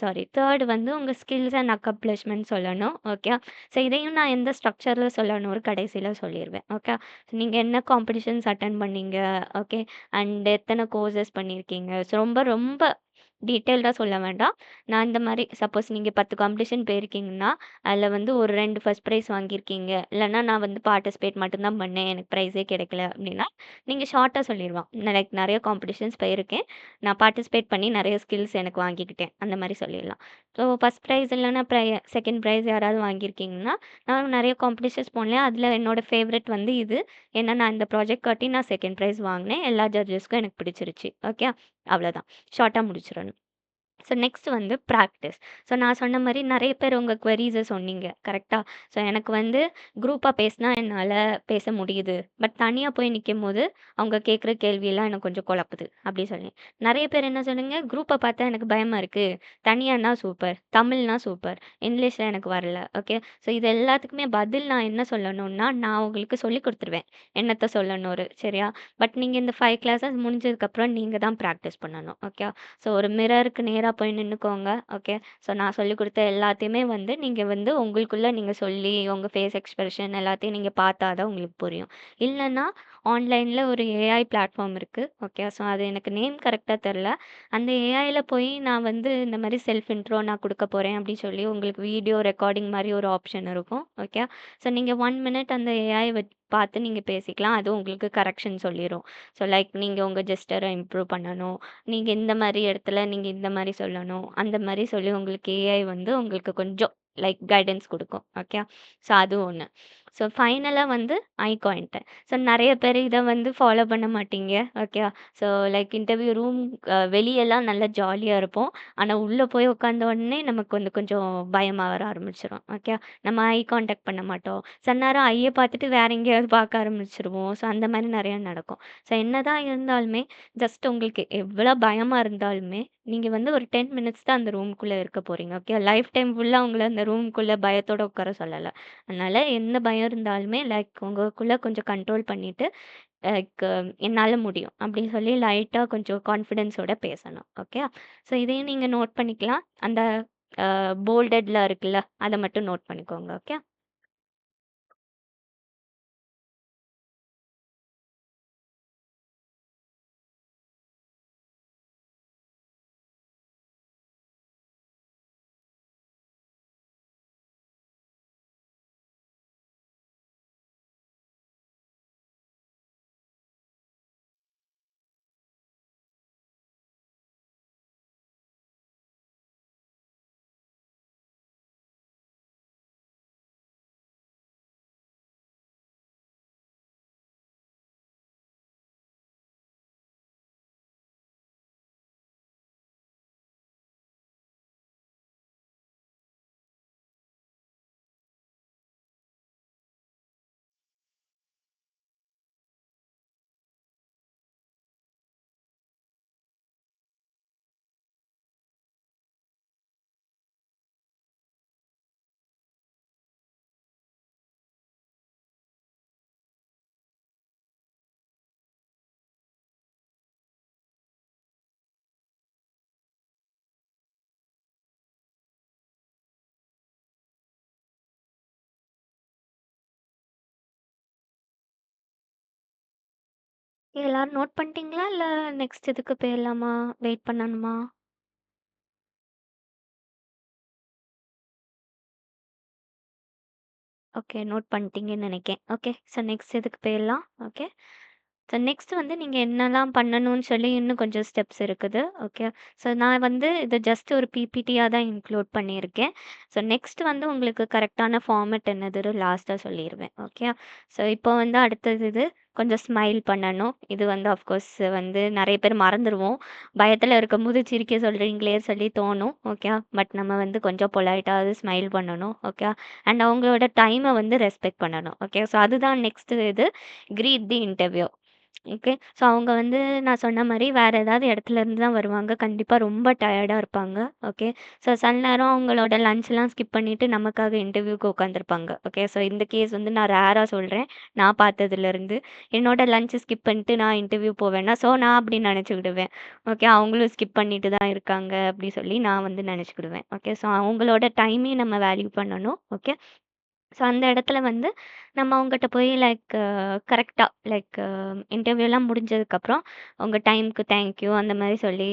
சாரி 3 வந்து உங்க ஸ்கில்ஸ் அண்ட் அக்கம்ப்ளிஷ்மென்ட் சொல்லணும். ஓகே. ஸோ இதையும் நான் எந்த ஸ்ட்ரக்சர்ல சொல்லணும்னு கடைசில சொல்லிருவேன். ஓகே. நீங்க என்ன காம்படிஷன்ஸ் அட்டெண்ட் பண்ணீங்க. ஓகே. அண்ட் எத்தன கோர்சஸ் பண்ணியிருக்கீங்க. ஸோ ரொம்ப ரொம்ப டீட்டெயில்டா சொல்ல வேண்டாம். நான் இந்த மாரி சப்போஸ் நீங்க 10 காம்படிஷன் போயிருக்கீங்கன்னா, அதுல வந்து ஒரு 2 ஃபர்ஸ்ட் பிரைஸ் வாங்கியிருக்கீங்க. இல்லன்னா நான் வந்து பார்ட்டிசிபேட் மட்டும் தான் பண்ணேன். எனக்கு பிரைஸே கிடைக்கல அப்டின்னா, நீங்க ஷார்ட்டா சொல்லிரலாம். லைக் நெறைய காம்படிஷன்ஸ் போயிருக்கேன். நான் பார்ட்டிசிபேட் பண்ணி நெறைய ஸ்கில்ஸ் எனக்கு வாங்கிக்கிட்டேன். அந்த மாரி சொல்லிரலாம். ஸோ ஃபர்ஸ்ட் பிரைஸ் இல்லன்னா செகண்ட் பிரைஸ் யாராவது வாங்கியிருக்கீங்கன்னா, நானும் நெறைய காம்படிஷன்ஸ் போனேன். அதுல என்னோட ஃபேவரைட் வந்து இது. ஏன்னா நான் இந்த ப்ராஜெக்ட் காட்டி நான் செகண்ட் பிரைஸ் வாங்கினேன். எல்லா ஜட்ஜஸ்க்கும் எனக்கு பிடிச்சிருச்சு. ஓகே. அவ்வளோதான். ஷார்ட்டா முடிச்சிரணும். ஸோ நெக்ஸ்ட் வந்து பிராக்டிஸ். ஸோ நான் சொன்ன மாரி நெறைய பேர் உங்க குவெரீஸ சொன்னீங்க. கரெக்ட்டா? ஸோ எனக்கு வந்து குரூப்பா பேசினா என்னால பேச முடியுது. பட் தனியா போய் நிக்கும்போது, அவங்க கேட்குற கேள்வியெல்லாம் எனக்கு கொஞ்சம் குழப்புது. அப்டி சொன்னேன். நெறைய பேர் என்ன சொன்னீங்க, குரூப்ப பார்த்தா எனக்கு பயமா இருக்கு. தனியானா சூப்பர். தமிழ்னா சூப்பர். இங்கிலீஷ்ல எனக்கு வரல. ஓகே. ஸோ இது எல்லாத்துக்குமே பதில் நான் என்ன சொல்லணும்னா, நான் உங்களுக்கு சொல்லிக் குடுத்துருவேன். என்னத்த சொல்லணும்னு. சரியா? பட் நீங்க இந்த 5 கிளாஸஸ் முடிஞ்சதுக்கப்புறம் நீங்க தான் பிராக்டிஸ் பண்ணணும். ஓகே. ஸோ ஒரு மிரருக்கு நேரா நேரா போய் நின்னுக்கோங்க. ஓகே. ஸோ நான் சொல்லிக் குடுத்த எல்லாத்தையுமே வந்து நீங்க வந்து உங்களுக்குள்ள நீங்க சொல்லி, உங்க ஃபேஸ் எக்ஸ்பிரஷன் எல்லாத்தையும் நீங்க பார்த்தா தான் உங்களுக்கு புரியும். இல்லன்னா ஆன்லைன்ல ஒரு ஏஐ பிளாட்ஃபார்ம் இருக்கு. ஓகே. ஸோ அது எனக்கு நேம் கரெக்ட்டா தெர்ல. அந்த ஏஐல போய் நான் வந்து இந்த மாரி செல்ஃப் இன்ட்ரோ நான் குடுக்க போறேன் அப்படின்னு சொல்லி உங்களுக்கு வீடியோ ரெக்கார்டிங் மாரி ஒரு ஆப்ஷன் இருக்கும். ஓகே. ஸோ நீங்க 1 மினிட் அந்த ஏஐ பார்த்து நீங்க பேசிக்கலாம். அது உங்களுக்கு கரெக்ஷன் சொல்லிரும். ஸோ லைக் நீங்க உங்க ஜெஸ்டர இம்ப்ரூவ் பண்ணணும். நீங்க இந்த மாரி இடத்துல நீங்க இந்த மாரி சொல்லணும். அந்த மாரி சொல்லி உங்களுக்கு ஏஐ வந்து உங்களுக்கு கொஞ்சம் லைக் கைடன்ஸ் குடுக்கும். ஓகே. ஸோ அது ஒண்ணு. ஸோ ஃபைனலா வந்து ஐ கான்டாக்ட். ஸோ நெறைய பேர் இத வந்து ஃபாலோ பண்ண மாட்டீங்க. Okay. So like interview room வெளியலாம் நல்லா ஜாலியா இருப்போம். ஆனா உள்ள போய் உட்காந்த உடனே நமக்கு வந்து கொஞ்சம் பயமா வர ஆரம்பிச்சுரும். ஓகே. நம்ம ஐ கான்டாக்ட் பண்ண மாட்டோம். சில நேரம் ஐய பார்த்துட்டு வேற எங்கேயாவது பார்க்க ஆரம்பிச்சுருவோம். ஸோ அந்த மாரி நெறைய நடக்கும். ஸோ என்னதான் இருந்தாலுமே ஜஸ்ட் உங்களுக்கு எவ்வளோ பயமா இருந்தாலுமே, நீங்க வந்து ஒரு 10 மினிட்ஸ் தான் அந்த ரூம்க்குள்ள இருக்க போறீங்க. ஓகே. லைஃப் டைம் ஃபுல்லா உங்கள அந்த ரூம்க்குள்ள பயத்தோட உட்கார சொல்லல. அதனால எந்த பயம் இருந்தாலுமே லைக் உங்களுக்குள்ள கொஞ்சம் கண்ட்ரோல் பண்ணிட்டு, லைக் என்னால முடியும் அப்படின்னு சொல்லி லைட்டா கொஞ்சம் கான்ஃபிடன்ஸோட பேசணும். ஓகே. ஸோ இதையும் நீங்க நோட் பண்ணிக்கலாம். அந்த போல்டட்ல இருக்குல்ல, அத மட்டும் நோட் பண்ணிக்கோங்க. ஓகே. எல்லாரும் நோட் பண்ணிட்டீங்களா? இல்ல நெக்ஸ்ட் இதுக்கு போயிரலாமா? வெயிட் பண்ணணுமா? ஓகே. நோட் பண்ணிட்டீங்கன்னு நெனைக்கிறேன். ஓகே. ஸோ நெக்ஸ்ட் இதுக்கு போயிரலாம். ஓகே. ஸோ நெக்ஸ்ட் வந்து நீங்க என்னலாம் பண்ணணும்னு சொல்லி இன்னும் கொஞ்சம் ஸ்டெப்ஸ் இருக்குது. ஓகே. ஸோ நான் வந்து இத ஜஸ்ட் ஒரு பிபிடியா தான் இன்க்ளூட் பண்ணியிருக்கேன். ஸோ நெக்ஸ்ட் வந்து உங்களுக்கு கரெக்ட்டான ஃபார்மேட் என்னதுன்னு லாஸ்ட்டா சொல்லிருவேன். ஓகே. ஸோ இப்போ வந்து அடுத்தது இது கொஞ்சம் ஸ்மைல் பண்ணணும். இது வந்து ஆஃப்கோர்ஸ் வந்து நெறைய பேர் மறந்துருவோம். பயத்துல இருக்கும்போது சிரிக்க சொல்றீங்களே சொல்லி தோணும். ஓகே. பட் நம்ம வந்து கொஞ்சம் பொலைட்டாவது ஸ்மைல் பண்ணணும். ஓகே. அண்ட் அவங்களோட டைம வந்து ரெஸ்பெக்ட் பண்ணணும். ஓகே. ஸோ அதுதான் நெக்ஸ்ட் இது. Greet the interviewer. Okay. So அவங்க வந்து நான் சொன்ன மாரி வேற ஏதாவது இடத்துல இருந்து தான் வருவாங்க. கண்டிப்பா ரொம்ப டயர்டா இருப்பாங்க. ஓகே. ஸோ சில நேரம் அவங்களோட லஞ்ச்லாம் ஸ்கிப் பண்ணிட்டு நமக்காக இன்டர்வியூக்கு உட்காந்துருப்பாங்க. ஓகே. ஸோ இந்த கேஸ் வந்து நான் ரேரா சொல்றேன். நான் பார்த்ததுலருந்து. என்னோட லஞ்ச் ஸ்கிப் பண்ணிட்டு நான் இன்டர்வியூ போவேன்னா, ஸோ நான் அப்படி நெனச்சுக்கிடுவேன். ஓகே. அவங்களும் ஸ்கிப் பண்ணிட்டு தான் இருக்காங்க அப்படி சொல்லி நான் வந்து நெனச்சுக்கிடுவேன். ஓகே. ஸோ அவங்களோட டைமையும் நம்ம வேல்யூ பண்ணணும். ஓகே. ஸோ அந்த இடத்துல வந்து நம்ம அவங்கட்ட போய் லைக் கரெக்ட்டா லைக் இன்டர்வியூலாம் முடிஞ்சதுக்கப்புறம், "உங்க டைம்க்கு தேங்க் யூ" அந்த மாரி சொல்லி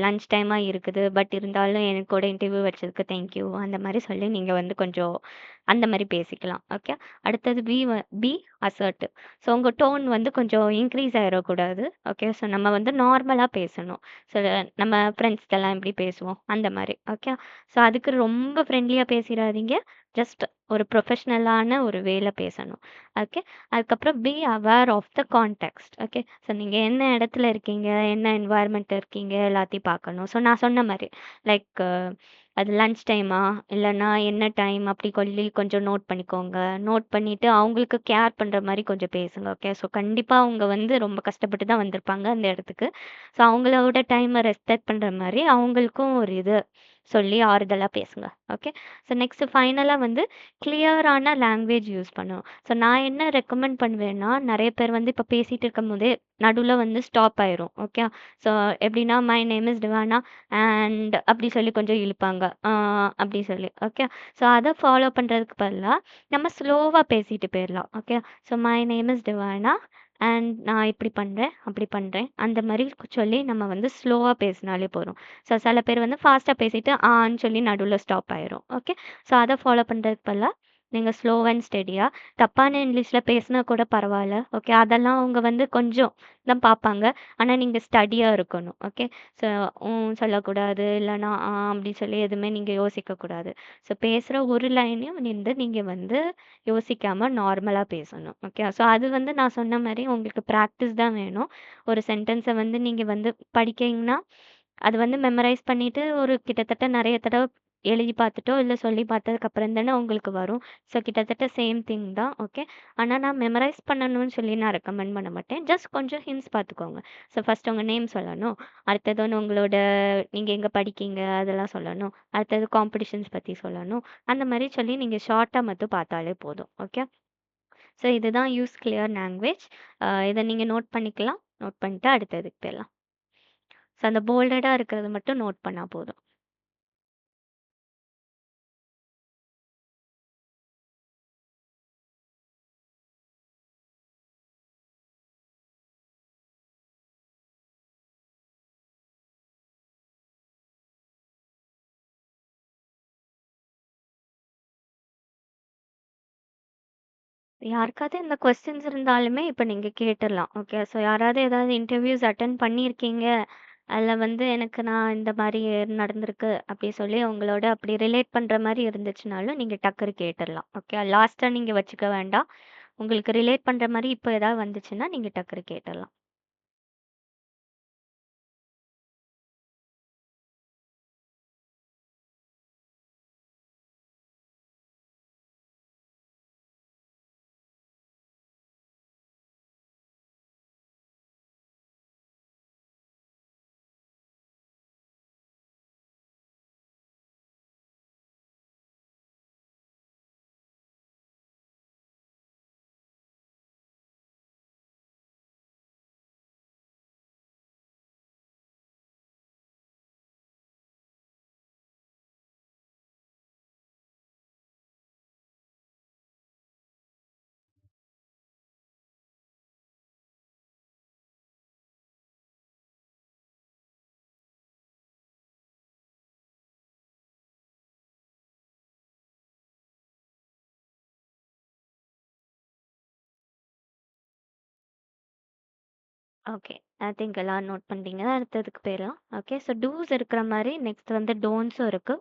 லஞ்ச் டைமா இருக்குது. பட் இருந்தாலும் எனக்கு கூட இன்டர்வியூ வச்சதுக்கு தேங்க் யூ அந்த மாரி சொல்லி நீங்க வந்து கொஞ்சம் அந்த மாரி பேசிக்கலாம். ஓகே. அடுத்தது பி அசர்ட்டிவ். ஸோ உங்க டோன் வந்து கொஞ்சம் இன்க்ரீஸ் ஆயிறக்கூடாது. ஓகே. ஸோ நம்ம வந்து நார்மலா பேசணும். ஸோ நம்ம ஃப்ரெண்ட்ஸ்ட்டலாம் எப்படி பேசுவோம், அந்த மாரி. ஓகே. ஸோ அதுக்கு ரொம்ப ஃப்ரெண்ட்லியா பேசிறாதீங்க. ஜஸ்ட் ஒரு ப்ரொஃபஷனலான ஒரு வேல பேசணும். ஓகே. அதுக்கப்புறம் be aware of the context. Okay. So நீங்க என்ன இடத்துல இருக்கீங்க, என்ன என்வாயர்மெண்ட்ல இருக்கீங்க எல்லாத்தையும் பார்க்கணும். ஸோ நான் சொன்ன மாரி லைக் அது லஞ்ச் டைமா, இல்லன்னா என்ன டைம் அப்படி சொல்லி கொஞ்சம் நோட் பண்ணிக்கோங்க. நோட் பண்ணிட்டு அவங்களுக்கு கேர் பண்ற மாரி கொஞ்சம் பேசுங்க. ஓகே. ஸோ கண்டிப்பா அவங்க வந்து ரொம்ப கஷ்டப்பட்டு தான் வந்திருப்பாங்க அந்த இடத்துக்கு. ஸோ அவங்களோட டைம ரெஸ்பெக்ட் பண்ற மாரி அவங்களுக்கும் ஒரு இது சொல்லி ஆறுதலா பேசுங்க. ஓகே. ஸோ நெக்ஸ்ட் ஃபைனலா வந்து கிளியரான லாங்குவேஜ் யூஸ் பண்ணணும். ஸோ நான் என்ன ரெக்கமெண்ட் பண்ணுவேன்னா, நெறைய பேர் வந்து இப்ப பேசிட்டு இருக்கும்போதே நடுவுல வந்து ஸ்டாப் ஆயிரும். ஓகே. ஸோ எப்படின்னா, my name is Divana and அப்படி சொல்லி கொஞ்சம் இழுப்பாங்க. அப்படி சொல்லி. ஓகே. ஸோ அத ஃபாலோ பண்றதுக்கு பதிலா நம்ம ஸ்லோவா பேசிட்டு போயிரலாம். Okay. So my name is Divana and நான் இப்படி பண்றேன், அப்படி பண்றேன். அந்த மாரி சொல்லி நம்ம வந்து ஸ்லோவா பேசினாலே போதும். ஸோ சில பேர் வந்து ஃபாஸ்ட்டா பேசிட்டு ஆன்னு சொல்லி நடுவுல ஸ்டாப் ஆயிரும். ஓகே. ஸோ அத ஃபாலோ பண்றதுக்கு பதிலா நீங்க ஸ்லோ அண்ட் ஸ்டெடியா தப்பான இங்கிலீஷ்ல பேசினா கூட பரவால்ல. ஓகே. அதெல்லாம் அவங்க வந்து கொஞ்சம் தான் பார்ப்பாங்க. ஆனா நீங்க ஸ்டடியா இருக்கணும். ஓகே. ஸோ சொல்லக்கூடாது. இல்லன்னா அப்படி சொல்லி எதுவுமே நீங்க யோசிக்கக்கூடாது. ஸோ பேசுற ஒரு லைனையும் நீங்க வந்து யோசிக்காம நார்மலா பேசணும். ஓகே. ஸோ அது வந்து நான் சொன்ன மாரி உங்களுக்கு பிராக்டிஸ் தான் வேணும். ஒரு சென்டென்ஸ வந்து நீங்க வந்து படிக்கிறீங்கன்னா, அது வந்து மெமரைஸ் பண்ணிட்டு ஒரு கிட்டத்தட்ட நெறைய தடவ எழுதி பார்த்துட்டோ, இல்ல சொல்லி பார்த்ததுக்கு அப்புறம் தானே உங்களுக்கு வரும். ஸோ கிட்டத்தட்ட சேம் திங் தான். ஓகே. ஆனா நான் மெமரைஸ் பண்ணணும்னு சொல்லி நான் ரெக்கமெண்ட் பண்ண மாட்டேன். ஜஸ்ட் கொஞ்சம் ஹிண்ட்ஸ் பார்த்துக்கோங்க. ஸோ ஃபர்ஸ்ட் உங்க நேம் சொல்லணும். அடுத்தது வந்து உங்களோட நீங்க எங்க படிக்கீங்க அதெல்லாம் சொல்லணும். அடுத்தது காம்படிஷன்ஸ் பத்தி சொல்லணும். அந்த மாரி சொல்லி நீங்க ஷார்ட்டா மட்டும் பார்த்தாலே போதும். ஓகே. ஸோ இதுதான் யூஸ் கிளியர் லாங்குவேஜ். இத நீங்க நோட் பண்ணிக்கலாம். நோட் பண்ணிட்டு அடுத்ததுக்கு போயிரலாம். ஸோ அந்த போல்டடா இருக்கிறது மட்டும் நோட் பண்ணா போதும். யாருக்காவது இந்த கொஸ்டின்ஸ் இருந்தாலுமே இப்ப நீங்க கேட்டுறலாம். ஓகே. ஸோ யாராவது ஏதாவது இன்டர்வியூஸ் அட்டெண்ட் பண்ணியிருக்கீங்க. அதில வந்து எனக்கு நான் இந்த மாரி நடந்திருக்கு அப்படி சொல்லி உங்களோட அப்படி ரிலேட் பண்ற மாரி இருந்துச்சுனாலும் நீங்க டக்குனு கேட்டுறலாம். ஓகே. லாஸ்ட்டா நீங்க வச்சுக்க வேண்டாம். உங்களுக்கு ரிலேட் பண்ற மாரி இப்ப ஏதாவது வந்துச்சுன்னா நீங்க டக்குனு கேட்டுறலாம். ஓகே. ஐ திங்க் எல்லாம் நோட் பண்ணிட்டீங்க. அடுத்ததுக்கு போயிரலாம். ஓகே. ஸோ டூஸ் இருக்கிற மாரி நெக்ஸ்ட் வந்து டோன்ட்ஸும் இருக்கு.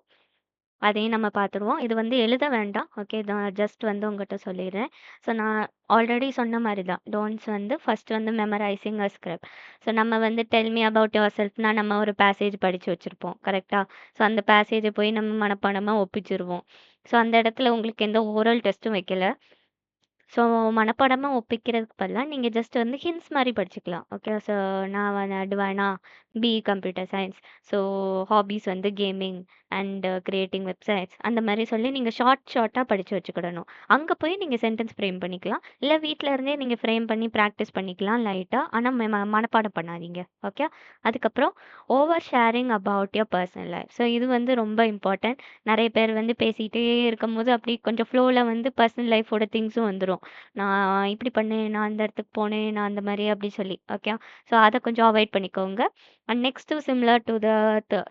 அதையும் நம்ம பார்த்துருவோம். இது வந்து எழுத வேண்டாம். ஓகே. நான் ஜஸ்ட் வந்து உங்கட்ட சொல்லிடுறேன். ஸோ நான் ஆல்ரெடி சொன்ன மாரி தான். டோன்ட்ஸ் வந்து ஃபர்ஸ்ட் வந்து மெமரைசிங் அ ஸ்கிரிப்ட். ஸோ நம்ம வந்து டெல் மீ அபவுட் யுவர் செல்ஃப்னா நம்ம ஒரு பேசேஜ் படிச்சு வச்சிருப்போம். கரெக்ட்டா? ஸோ அந்த பேசேஜ போய் நம்ம மனப்பாடமா ஒப்பிச்சுருவோம். ஸோ அந்த இடத்துல உங்களுக்கு எந்த ஓரல் டெஸ்ட்டும் வைக்கல. ஸோ மனப்பாடமா ஒப்பிக்கிறதுக்கு பதிலா நீங்க ஜஸ்ட் வந்து ஹிண்ட்ஸ் மாரி படிச்சுக்கலாம். ஓகே. ஸோ நான் வந்து அட்வானா கம்ப்யூட்டர் சயன்ஸ். ஸோ ஹாபீஸ் வந்து கேமிங் அண்ட் கிரியேட்டிங் வெப்சைட்ஸ் அந்த மாரி சொல்லி நீங்க ஷார்ட்டா படிச்சு வச்சுக்கிடணும். அங்க போய் நீங்க சென்டென்ஸ் ஃப்ரேம் பண்ணிக்கலாம். இல்ல வீட்ல இருந்தே நீங்க ஃப்ரேம் பண்ணி பிராக்டிஸ் பண்ணிக்கலாம் லைட்டா. ஆனா மனப்பாடம் பண்ணாதீங்க. ஓகே. அதுக்கப்புறம் over sharing about your personal life. So இது வந்து ரொம்ப இம்பார்ட்டன்ட். நெறைய பேர் வந்து பேசிட்டே இருக்கும்போது அப்படி கொஞ்சம் ஃப்ளோல வந்து பர்சனல் லைஃபோட திங்ஸும் வந்துரும். நான் இப்படி பண்ணேன், நான் அந்த இடத்துக்கு போனேன், நான் அந்த மாரி அப்படி சொல்லி. ஓகே. ஸோ அத கொஞ்சம் அவாய்ட் பண்ணிக்கோங்க. And next similar to the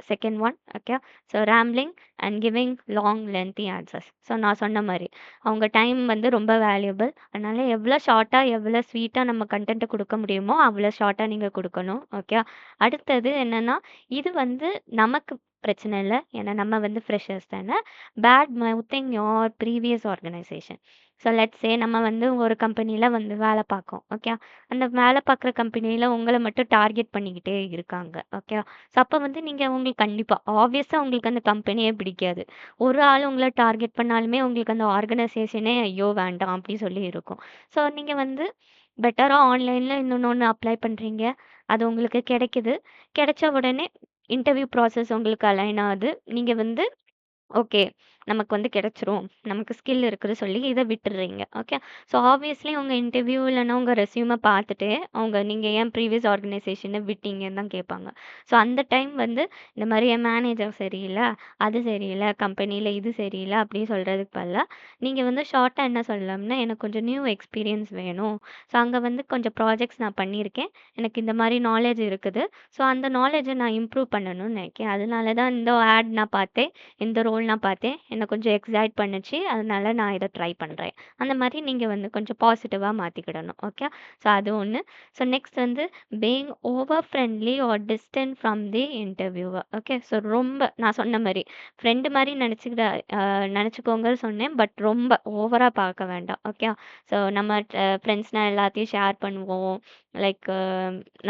second one. Okay. So rambling and giving long lengthy answers. So நான் சொன்ன மாரி அவங்க டைம் வந்து ரொம்ப வேல்யூபிள். அதனால எவ்வளோ ஷார்ட்டா, எவ்வளோ ஸ்வீட்டா நம்ம கன்டென்ட்ட குடுக்க முடியுமோ, அவ்வளோ ஷார்ட்டா நீங்க குடுக்கணும். ஓகே. அடுத்தது என்னன்னா, இது வந்து நமக்கு பிரச்சனை இல்ல. ஏன்னா நம்ம வந்து ஃப்ரெஷர்ஸ் தான. Badmouthing your previous organisation. So let's say நம்ம வந்து ஒரு கம்பெனில வந்து வேலை பார்க்கோம். ஓகே. அந்த வேலை பார்க்குற கம்பெனில உங்கள மட்டும் டார்கெட் பண்ணிக்கிட்டே இருக்காங்க. ஓகே. ஸோ அப்ப வந்து நீங்க உங்களுக்கு கண்டிப்பா ஆப்வியஸா உங்களுக்கு அந்த கம்பெனியே பிடிக்காது. ஒரு ஆள் உங்கள டார்கெட் பண்ணாலுமே உங்களுக்கு அந்த ஆர்கனைசேஷனே ஐயோ! வேண்டாம் அப்படி சொல்லி இருக்கும். ஸோ நீங்க வந்து பெட்டரா ஆன்லைன்ல இன்னொன்னு அப்ளை பண்றீங்க. அது உங்களுக்கு கிடைக்குது. கிடைச்ச உடனே இன்டர்வியூ ப்ராசஸ் உங்களுக்கு அலைன் ஆகுது. நீங்க வந்து ஓகே. நமக்கு வந்து கிடைச்சிரும். நமக்கு ஸ்கில் இருக்குன்னு சொல்லி இத விட்டுர்றீங்க. ஓகே. ஸோ ஆப்வியஸ்லி உங்க இன்டர்வியூ இல்லன்னா உங்க ரெஸ்யூம பார்த்துட்டு, நீங்க ஏன் ப்ரீவியஸ் ஆர்கனைசேஷன விட்டீங்கன்னு தான் கேட்பாங்க. ஸோ அந்த டைம் வந்து இந்த மாரி என் மேனேஜர் சரியில்ல, அது சரியில்ல, கம்பெனில இது சரியில்ல அப்படின்னு சொல்றதுக்கு பதிலா, நீங்க வந்து ஷார்ட்டா என்ன சொல்லலாம்னா, எனக்கு கொஞ்சம் நியூ எக்ஸ்பீரியன்ஸ் வேணும். ஸோ அங்க வந்து கொஞ்சம் ப்ராஜெக்ட்ஸ் நான் பண்ணியிருக்கேன். எனக்கு இந்த மாரி நாலேட்ஜ் இருக்குது. ஸோ அந்த நாலேட்ஜ நான் இம்ப்ரூவ் பண்ணணும்னு நினைக்கிறேன். அதனால தான் இந்த ஆட் நான் பார்த்தேன். இந்த ரோல் நான் பார்த்தேன். என்ன கொஞ்சம் எக்ஸைட் பண்ணுச்சு. அதனால நான் இத ட்ரை பண்றேன். அந்த மாரி நீங்க வந்து கொஞ்சம் பாசிட்டிவா மாத்திக்கிடணும். ஓகே. ஸோ அது ஒண்ணு. ஸோ நெக்ஸ்ட் வந்து being over friendly or distant from the interviewer. Okay. So ரொம்ப நான் சொன்ன மாரி ஃப்ரெண்ட் மாரி நெனச்சுக்கோங்கன்னு சொன்னேன். பட் ரொம்ப ஓவரா பார்க்க வேண்டாம். ஓகே. ஸோ நம்ம ஃப்ரெண்ட்ஸ்னா எல்லாத்தையும் ஷேர் பண்ணுவோம். லைக்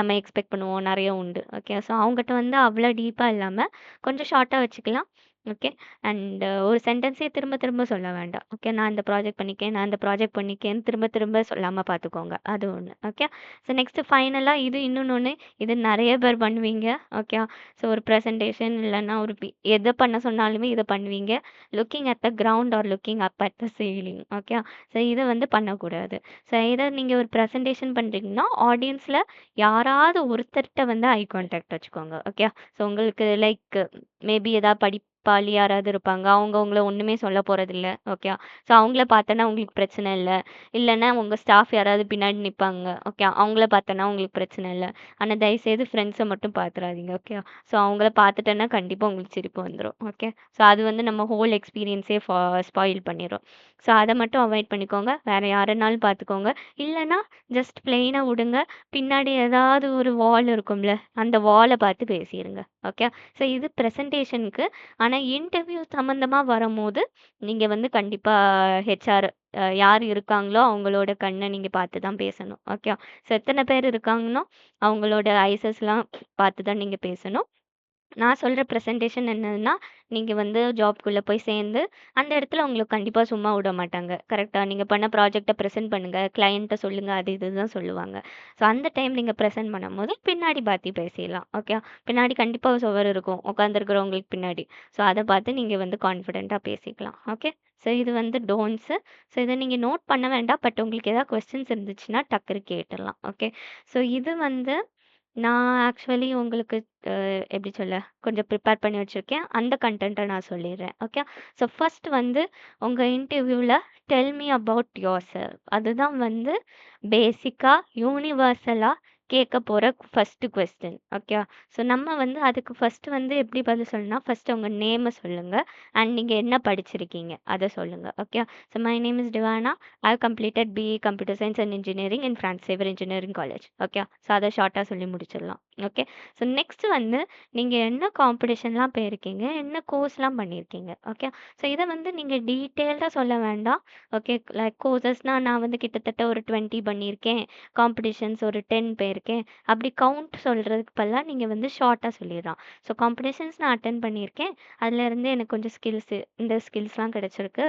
நம்ம எக்ஸ்பெக்ட் பண்ணுவோம். நெறைய உண்டு. ஓகே. ஸோ அவங்கட்ட வந்து அவ்வளோ டீப்பா இல்லாம கொஞ்சம் ஷார்ட்டா வச்சுக்கலாம். ஓகே. அண்ட் ஒரு சென்டென்ஸே திரும்ப திரும்ப சொல்ல வேண்டாம். ஓகே. நான் இந்த ப்ராஜெக்ட் பண்ணியிருக்கேன், நான் இந்த ப்ராஜெக்ட் பண்ணியிருக்கேன்னு திரும்ப திரும்ப சொல்லாம பார்த்துக்கோங்க. அது ஒண்ணு. ஓகே. ஸோ நெக்ஸ்ட் ஃபைனலா இது இன்னொன்னு, இது நெறைய பேர் பண்ணுவீங்க. ஓகே. ஸோ ஒரு பிரசன்டேஷன் இல்லன்னா ஒரு எத பண்ண சொன்னாலுமே இத பண்ணுவீங்க. Looking at the ground are looking up at the ceiling. Okay. So இத வந்து பண்ணக்கூடாது. ஸோ எதர் நீங்க ஒரு பிரசன்டேஷன் பண்றீங்கன்னா, ஆடியன்ஸ்ல யாராவது ஒருத்தர்ட்ட வந்து ஐ கான்டாக்ட் வச்சுக்கோங்க. ஓகே. ஸோ உங்களுக்கு லைக் மேபி ஏதாவது படிப்பாளி யாராவது இருப்பாங்க. அவங்க உங்கள ஒண்ணுமே சொல்ல போறதில்ல. ஓகே. ஸோ அவங்கள பார்த்தோன்னா உங்களுக்கு பிரச்சனை இல்ல. இல்லன்னா உங்க ஸ்டாஃப் யாராவது பின்னாடி நிப்பாங்க. ஓகே. அவங்கள பார்த்தோன்னா உங்களுக்கு பிரச்சனை இல்ல. ஆனா தயவுசெய்து ஃப்ரெண்ட்ஸ மட்டும் பார்த்துறாதீங்க. ஓகே. ஸோ அவங்கள பார்த்துட்டேன்னா கண்டிப்பா உங்களுக்கு சிரிப்பு வந்துரும். ஓகே. ஸோ அது வந்து நம்ம ஹோல் எக்ஸ்பீரியன்ஸே ஸ்பாயில் பண்ணிரும். ஸோ அத மட்டும் அவாய்ட் பண்ணிக்கோங்க. வேற யாரனாலும் பார்த்துக்கோங்க. இல்லன்னா ஜஸ்ட் பிளெயினா விடுங்க. பின்னாடி ஏதாவது ஒரு வால் இருக்கும்ல, அந்த வால பார்த்து பேசிருங்க. ஓகே. ஸோ இது பிரசன்டேஷனுக்கு. ஆனா இன்டர்வியூ சம்மந்தமா வரும்போது, நீங்க வந்து கண்டிப்பா ஹெச்ஆர் யார் இருக்காங்களோ அவங்களோட கண்ண நீங்க பார்த்து தான் பேசணும். ஓகே. ஸோ எத்தன பேர் இருக்காங்கன்னா, அவங்களோட ஐஸஸ்லாம் பார்த்து தான் நீங்க பேசணும். நான் சொல்ற பிரசன்டேஷன் என்னதுன்னா, நீங்க வந்து ஜாப்குள்ள போய் சேர்ந்து, அந்த இடத்துல உங்களுக்கு கண்டிப்பா சும்மா விட மாட்டாங்க. கரெக்ட்டா? நீங்க பண்ண ப்ராஜெக்ட்ட பிரசன்ட் பண்ணுங்க, கிளையன்ட்ட சொல்லுங்க, அது இதுதான் சொல்லுவாங்க. ஸோ அந்த டைம் நீங்க பிரசன்ட் பண்ணும்போது, பின்னாடி பார்த்து பேசிடலாம். ஓகே. பின்னாடி கண்டிப்பா சுவர் இருக்கும், உட்காந்துருக்கிறவங்களுக்கு பின்னாடி. ஸோ அத பார்த்து நீங்க வந்து கான்ஃபிடென்ட்டா பேசிக்கலாம். ஓகே. ஸோ இது வந்து டோன்ட்ஸு. ஸோ இத நீங்க நோட் பண்ண வேண்டாம். பட் உங்களுக்கு ஏதாவது கொஸ்டின்ஸ் இருந்துச்சுன்னா டக்குனு கேட்டுறலாம். ஓகே. ஸோ இது வந்து நான் ஆக்சுவலி உங்களுக்கு எப்படி சொல்ல, கொஞ்சம் ப்ரிப்பேர் பண்ணி வச்சிருக்கேன். அந்த கன்டென்ட்ட நான் சொல்லிடுறேன். ஓகே. ஸோ ஃபர்ஸ்ட் வந்து உங்க இன்டர்வியூல டெல் மீ அபவுட் யுவர்செல்ஃப். அதுதான் வந்து பேசிக்கா, யூனிவர்சலா கேட்க போற ஃபர்ஸ்ட் கொஸ்டின். ஓகே. ஸோ நம்ம வந்து அதுக்கு ஃபர்ஸ்ட் வந்து எப்படி பதில் சொல்லணும்னா, ஃபர்ஸ்ட் உங்க நேம சொல்லுங்க. அண்ட் நீங்க என்ன படிச்சிருக்கீங்க அத சொல்லுங்க. Okay. So my name is Divana. I have completed BE computer science and engineering in Francis Xavier engineering college. Okay. So அத ஷார்ட்டா சொல்லி முடிச்சிடலாம். ஓகே. ஸோ நெக்ஸ்ட் வந்து நீங்க என்ன காம்படிஷன்லாம் போயிருக்கீங்க, என்ன கோர்ஸ்லாம் பண்ணியிருக்கீங்க. ஓகே. ஸோ இத வந்து நீங்க டீட்டெயில்டா சொல்ல வேண்டாம். ஓகே. லைக் கோர்சஸ்னா நான் வந்து கிட்டத்தட்ட ஒரு 20 பண்ணியிருக்கேன். காம்படிஷன்ஸ் ஒரு 10 போயிருக்கேன். அப்படி கவுண்ட் சொல்றதுக்கு பதிலா நீங்க வந்து ஷார்ட்டா சொல்லிடலாம். ஸோ காம்படிஷன்ஸ் நான் அட்டெண்ட் பண்ணியிருக்கேன். அதுலேருந்து எனக்கு கொஞ்சம் இந்த ஸ்கில்ஸ்லாம் கிடைச்சிருக்கு.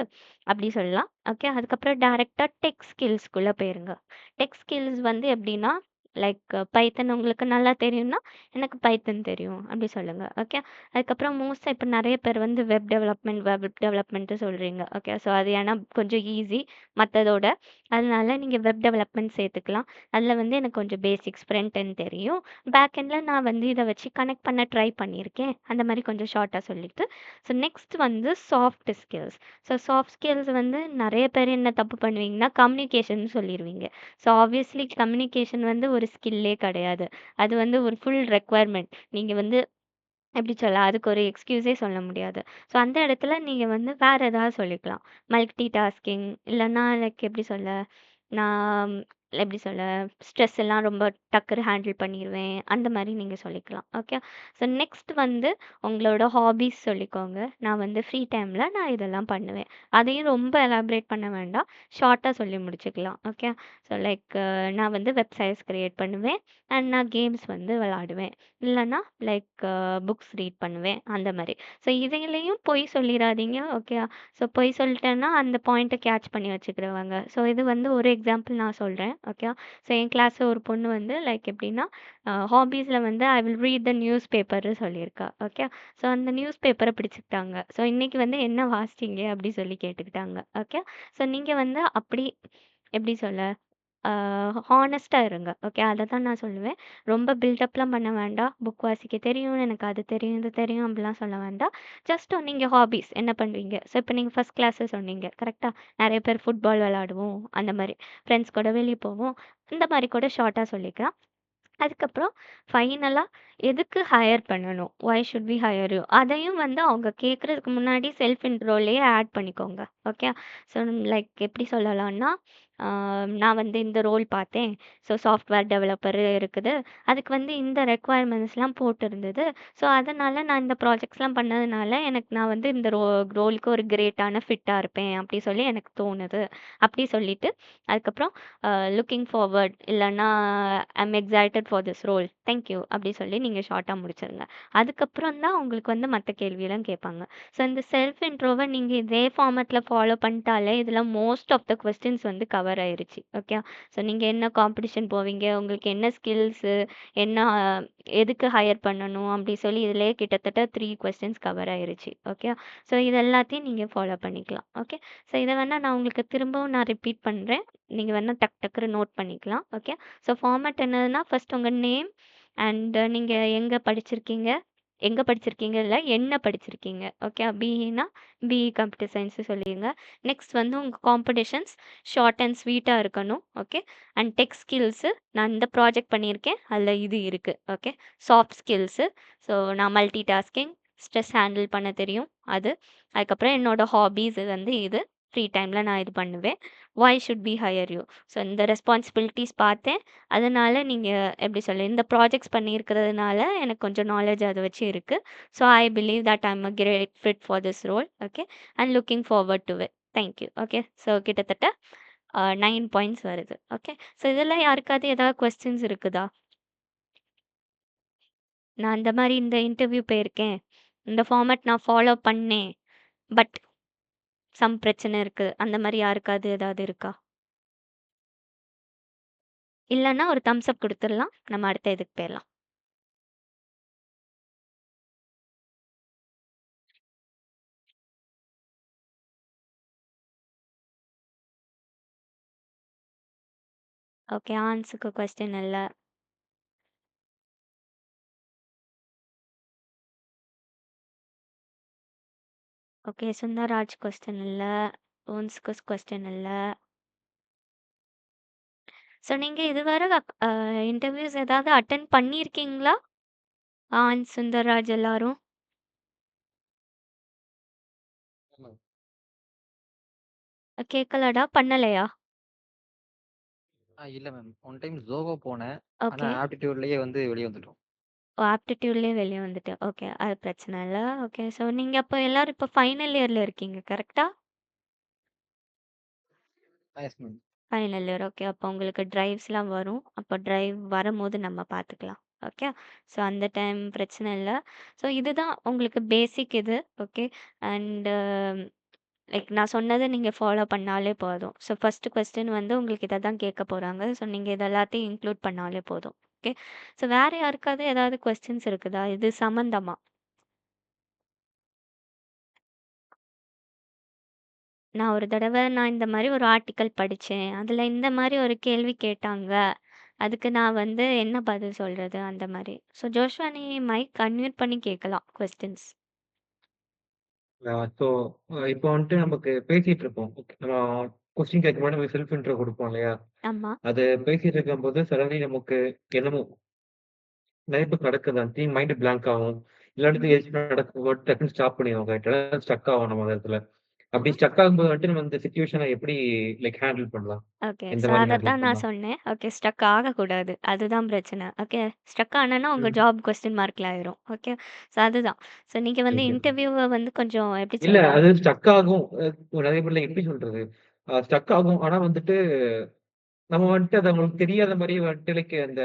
அப்படி சொல்லலாம். ஓகே. அதுக்கப்புறம் டைரக்ட்டா டெக் ஸ்கில்ஸ்க்குள்ள போயிருங்க. டெக் ஸ்கில்ஸ் வந்து எப்படின்னா, லைக் பைத்தன் உங்களுக்கு நல்லா தெரியும்னா, எனக்கு பைத்தன் தெரியும். அப்படி சொல்லுங்க. ஓகே. அதுக்கப்புறம் மோஸ்ட்டா இப்ப நெறைய பேர் வந்து வெப் டெவலப்மெண்ட்டு சொல்றீங்க. ஓகே. ஸோ அது ஏன்னா கொஞ்சம் ஈஸி மத்ததோட. அதனால நீங்க வெப் டெவலப்மெண்ட் சேர்த்துக்கலாம். அதுல வந்து எனக்கு கொஞ்சம் பேசிக்ஸ் ஃப்ரண்ட் எண்ட் தெரியும். பேக் எண்ட்ல நான் வந்து இத வச்சு கனெக்ட் பண்ண ட்ரை பண்ணியிருக்கேன். அந்த மாரி கொஞ்சம் ஷார்ட்டா சொல்லிட்டு, ஸோ நெக்ஸ்ட் வந்து soft skills. So soft skills வந்து நெறைய பேர் என்ன தப்பு பண்ணுவீங்கன்னா, கம்யூனிகேஷன் சொல்லிருவீங்க. ஸோ ஆப்வியஸ்லி கம்யூனிகேஷன் வந்து ஒரு ஸ்கில்லே கிடையாது. அது வந்து ஒரு ஃபுல் ரெக்வயர்மெண்ட். நீங்க வந்து எப்படி சொல்ல, அதுக்கு ஒரு எக்ஸ்கியூஸே சொல்ல முடியாது. ஸோ அந்த இடத்துல நீங்க வந்து வேற ஏதாவது சொல்லிக்கலாம். மல்டி டாஸ்கிங் இல்லன்னா லைக் எப்படி சொல்ல, நான் எப்படி சொல்ல, ஸ்ட்ரெஸ் எல்லாம் ரொம்ப டக்குனு ஹேண்டில் பண்ணிருவேன். அந்த மாரி நீங்க சொல்லிக்கலாம். ஓகே. ஸோ நெக்ஸ்ட் வந்து உங்களோட ஹாபீஸ் சொல்லிக்கோங்க. நான் வந்து ஃப்ரீ டைம்ல நான் இதெல்லாம் பண்ணுவேன். அதையும் ரொம்ப எலாபரேட் பண்ண வேண்டாம். ஷார்ட்டா சொல்லி முடிச்சுக்கலாம். ஓகே. ஸோ லைக் நான் வந்து வெப்சைட்ஸ் கிரியேட் பண்ணுவேன். அண்ட் நான் கேம்ஸ் வந்து விளையாடுவேன். இல்லன்னா லைக் புக்ஸ் ரீட் பண்ணுவேன். அந்த மாரி. ஸோ இதிலயும் பொய் சொல்லிறாதீங்க. ஓகே. ஸோ பொய் சொல்லிட்டேன்னா அந்த பாயிண்ட்ட கேட்ச் பண்ணி வச்சுக்கிடுவாங்க. ஸோ இது வந்து ஒரு எக்ஸாம்பிள் நான் சொல்றேன். ஓகே. ஸோ என் கிளாஸ்ல ஒரு பொண்ணு வந்து லைக் எப்படின்னா ஹாபீஸ்ல வந்து I will read the news பேப்பர்னு சொல்லியிருக்கா. ஓகே. ஸோ அந்த நியூஸ் பேப்பரை பிடிச்சிக்கிட்டாங்க. ஸோ இன்னைக்கு வந்து என்ன வாசிச்சீங்க அப்படி சொல்லி கேட்டுக்கிட்டாங்க. ஓகே. ஸோ நீங்க வந்து அப்படி எப்படி சொல்ல ஹானஸ்ட்டா இருங்க. ஓகே. அத தான் நான் சொல்லுவேன். ரொம்ப பில்டப்லாம் பண்ண வேண்டாம். புக் வாசிக்க தெரியும், எனக்கு அது தெரியும், இது தெரியும் அப்படிலாம் சொல்ல வேண்டாம். ஜஸ்ட் நீங்க ஹாபீஸ் என்ன பண்ணுவீங்க? ஸோ இப்போ நீங்க ஃபர்ஸ்ட் கிளாஸே சொன்னீங்க. கரெக்ட்டா? நெறைய பேர் ஃபுட்பால் விளையாடுவோம். அந்த மாரி. ஃப்ரெண்ட்ஸ் கூட வெளிய போவோம். இந்த மாரி கூட ஷார்ட்டா சொல்லிக்கலாம். அதுக்கப்புறம் ஃபைனலா எதுக்கு ஹையர் பண்ணணும்? Why should we hire you? அதையும் வந்து அவங்க கேட்கறதுக்கு முன்னாடி செல்ஃப் இன்ட்ரோலயே ஆட் பண்ணிக்கோங்க. ஓகே. ஸோ லைக் எப்படி சொல்லலாம்னா, நான் வந்து இந்த ரோல் பார்த்தேன். ஸோ சாஃப்ட்வேர் டெவலப்பர் இருக்குது. அதுக்கு வந்து இந்த ரெக்வயர்மெண்ட்ஸ்லாம் போட்டிருந்தது. ஸோ அதனால நான் இந்த ப்ராஜெக்ட்ஸ்லாம் பண்ணதுனால எனக்கு நான் வந்து இந்த ரோலுக்கு ஒரு கிரேட்டான ஃபிட்டா இருப்பேன். அப்படி சொல்லி எனக்கு தோணுது. அப்படி சொல்லிட்டு அதுக்கப்புறம் லுக்கிங் ஃபார்வர்ட் இல்லைன்னா I'm excited for this role thank you அப்படி சொல்லி நீங்கள் ஷார்ட்டாக முடிச்சிருங்க. அதுக்கப்புறம் தான் உங்களுக்கு வந்து மற்ற கேள்வியெல்லாம் கேட்பாங்க. ஸோ இந்த செல்ஃப் இன்ட்ரோவை நீங்கள் இதே ஃபார்மேட்டில் ஃபாலோ பண்ணிட்டாலே இதில் மோஸ்ட் ஆஃப் த கொஸ்டின்ஸ் வந்து கவர் ஆயிருச்சு. ஓகே. ஸோ நீங்கள் என்ன காம்படிஷன் போவீங்க, உங்களுக்கு என்ன ஸ்கில்ஸு, என்ன எதுக்கு ஹையர் பண்ணணும் அப்படி சொல்லி இதிலே கிட்டத்தட்ட 3 கொஸ்டின்ஸ் கவர் ஆயிருச்சு. ஓகே. ஸோ இது எல்லாத்தையும் நீங்கள் ஃபாலோ பண்ணிக்கலாம். ஓகே. ஸோ இதை வேணால் நான் உங்களுக்கு திரும்பவும் நான் ரிப்பீட் பண்ணுறேன். நீங்கள் வேணால் டக்குன்னு நோட் பண்ணிக்கலாம். ஓகே. ஸோ ஃபார்மேட் என்னதுன்னா ஃபர்ஸ்ட் உங்கள் நேம் அண்ட் நீங்கள் எங்கே படிச்சிருக்கீங்க இல்லை என்ன படிச்சிருக்கீங்க. ஓகே. பிஇனா பிஇ கம்ப்யூட்டர் சயின்ஸு சொல்லிடுங்க. நெக்ஸ்ட் வந்து உங்கள் காம்படிஷன்ஸ் ஷார்ட் அண்ட் ஸ்வீட்டாக இருக்கணும். ஓகே. அண்ட் டெக் ஸ்கில்ஸு நான் இந்த ப்ராஜெக்ட் பண்ணியிருக்கேன் அதில் இது இருக்குது. ஓகே. சாஃப்ட் ஸ்கில்ஸு ஸோ நான் மல்டி டாஸ்கிங் ஸ்ட்ரெஸ் ஹேண்டில் பண்ண தெரியும் அது. அதுக்கப்புறம் என்னோடய ஹாபீஸ் வந்து இது ஃப்ரீ டைமில் நான் இது பண்ணுவேன். Why should be higher you? So இந்த ரெஸ்பான்சிபிலிட்டிஸ் பார்த்தேன். அதனால நீங்கள் எப்படி சொல்ல இந்த ப்ராஜெக்ட்ஸ் பண்ணியிருக்கிறதுனால எனக்கு கொஞ்சம் நாலேஜ் அதை வச்சு இருக்குது. So I believe that I'm a great fit for this role. Okay. And looking forward to it. Thank you. Okay. So கிட்டத்தட்ட 9 பாயிண்ட்ஸ் வருது. ஓகே. ஸோ இதில் யாருக்காவது ஏதாவது கொஸ்டின்ஸ் இருக்குதா? நான் இந்த மாதிரி இந்த இன்டர்வியூ போயிருக்கேன், இந்த ஃபார்மேட் நான் ஃபாலோ பண்ணேன், பட் சம் பிரச்சனை இருக்குது, அந்த மாதிரி யாருக்காவது ஏதாவது இருக்கா? இல்லைன்னா ஒரு தம்ஸ் அப் கொடுத்துடலாம். நம்ம அடுத்த இதுக்கு போயிடலாம். ஓகே. ஆன்ஸுக்கு கொஸ்டின் இல்லை. ஓகே. சுந்தர்ராஜ் கொஸ்டின் இல்லை. ஓன்ஸுக்கு கொஸ்டின் இல்லை. ஸோ நீங்கள் இதுவரை இன்டர்வியூஸ் ஏதாவது அட்டென்ட் பண்ணியிருக்கீங்களா? ஆன்ஸ், சுந்தர்ராஜ் எல்லாரும் ஆமாங்க. கேட்கலடா, பண்ணலையா? இல்ல மேம். ஒன் டைம் ஜோகோ போனேன். ஆனா ஓகே. ஆப்டிடியூட்லயே வந்து வெளிய வந்துட்டோம். ஆப்டிடியூட்லேயே வெளியே வந்துட்டு ஓகே, அது பிரச்சனை இல்லை. ஓகே. ஸோ நீங்கள் அப்போ எல்லாரும் இப்போ ஃபைனல் இயரில் இருக்கீங்க கரெக்டா? Yes ma'am. Final year. Okay. அப்போ உங்களுக்கு டிரைவ்ஸ்லாம் வரும். அப்போ டிரைவ் வரும்போது நம்ம பார்த்துக்கலாம். ஓகே. ஸோ அந்த டைம் பிரச்சனை இல்லை. ஸோ இதுதான் உங்களுக்கு பேசிக் இது. ஓகே. அண்டு லைக் நான் சொன்னதை நீங்கள் ஃபாலோ பண்ணாலே போதும். ஸோ ஃபஸ்ட்டு கொஸ்டின் வந்து உங்களுக்கு இதை தான் கேட்க போகிறாங்க. ஸோ நீங்கள் இது எல்லாத்தையும் இன்க்ளூட் பண்ணாலே போதும். ஓகே. ஸோ வேறு யாருக்காவது ஏதாவது கொஸ்டின்ஸ் இருக்குதா இது சம்மந்தமா? நான் ஒரு தடவை நான் இந்த மாதிரி ஒரு ஆர்டிக்கல் படித்தேன், அதில் இந்த மாதிரி ஒரு கேள்வி கேட்டாங்க, அதுக்கு நான் வந்து என்ன பதில் சொல்கிறது அந்த மாதிரி. ஸோ ஜோஷ்வா நீ மைக் அன்மியூட் பண்ணி கேட்கலாம் கொஸ்டின்ஸ். ஸோ இப்போ வந்துட்டு நமக்கு பேசிட்டு இருப்போம். நம்ம கொஸ்டின் கேட்க முன்னாடி நம்ம செல்ஃப் இன்ட்ரோ கொடுப்போம் இல்லையா? ஆமாம். அது பேசிட்டு இருக்கும்போது சடன்லி நமக்கு என்னமோ நினைப்பு நடக்குது, மைண்ட் பிளாங்க் ஆகும். இல்லாட்டி எதாச்சும் நடக்கும்போது டக்குன்னு ஸ்டாப் பண்ணிடுவோம். ஸ்டக் ஆகும் நம்ம அந்த இடத்துல. அப்படி ஸ்டக் ஆகும்போது வந்துட்டு நம்ம இந்த சிச்சுவேஷனை எப்படி லைக் ஹேண்டில் பண்ணலாம்? ஓகே. எந்த ஸோ மாதிரி அதை ஹேண்டில் தான் நான் பண்ணலாம்? சொன்னேன். ஓகே. ஸ்டக் ஆகக்கூடாது, அதுதான் பிரச்சனை. ஓகே. ஸ்டக் ஆனேன்னா உங்கள் ம். ஜாப் கொஸ்டின் மார்க்கில் ஆயிரும். ஓகே. ஸோ அதுதான். ஸோ நீங்கள் வந்து ஓகே. இன்டர்வியூவை வந்து கொஞ்சம் எப்படி இல்ல சொல்ல அது ஸ்டக் ஆகும். நிறைய பேர்ல எப்படி சொல்றது? ஸ்டக் ஆகும். ஆனா வந்துட்டு நம்ம வந்துட்டு அது அவங்களுக்கு தெரியாத மாரி வந்துட்டு லைக் அந்த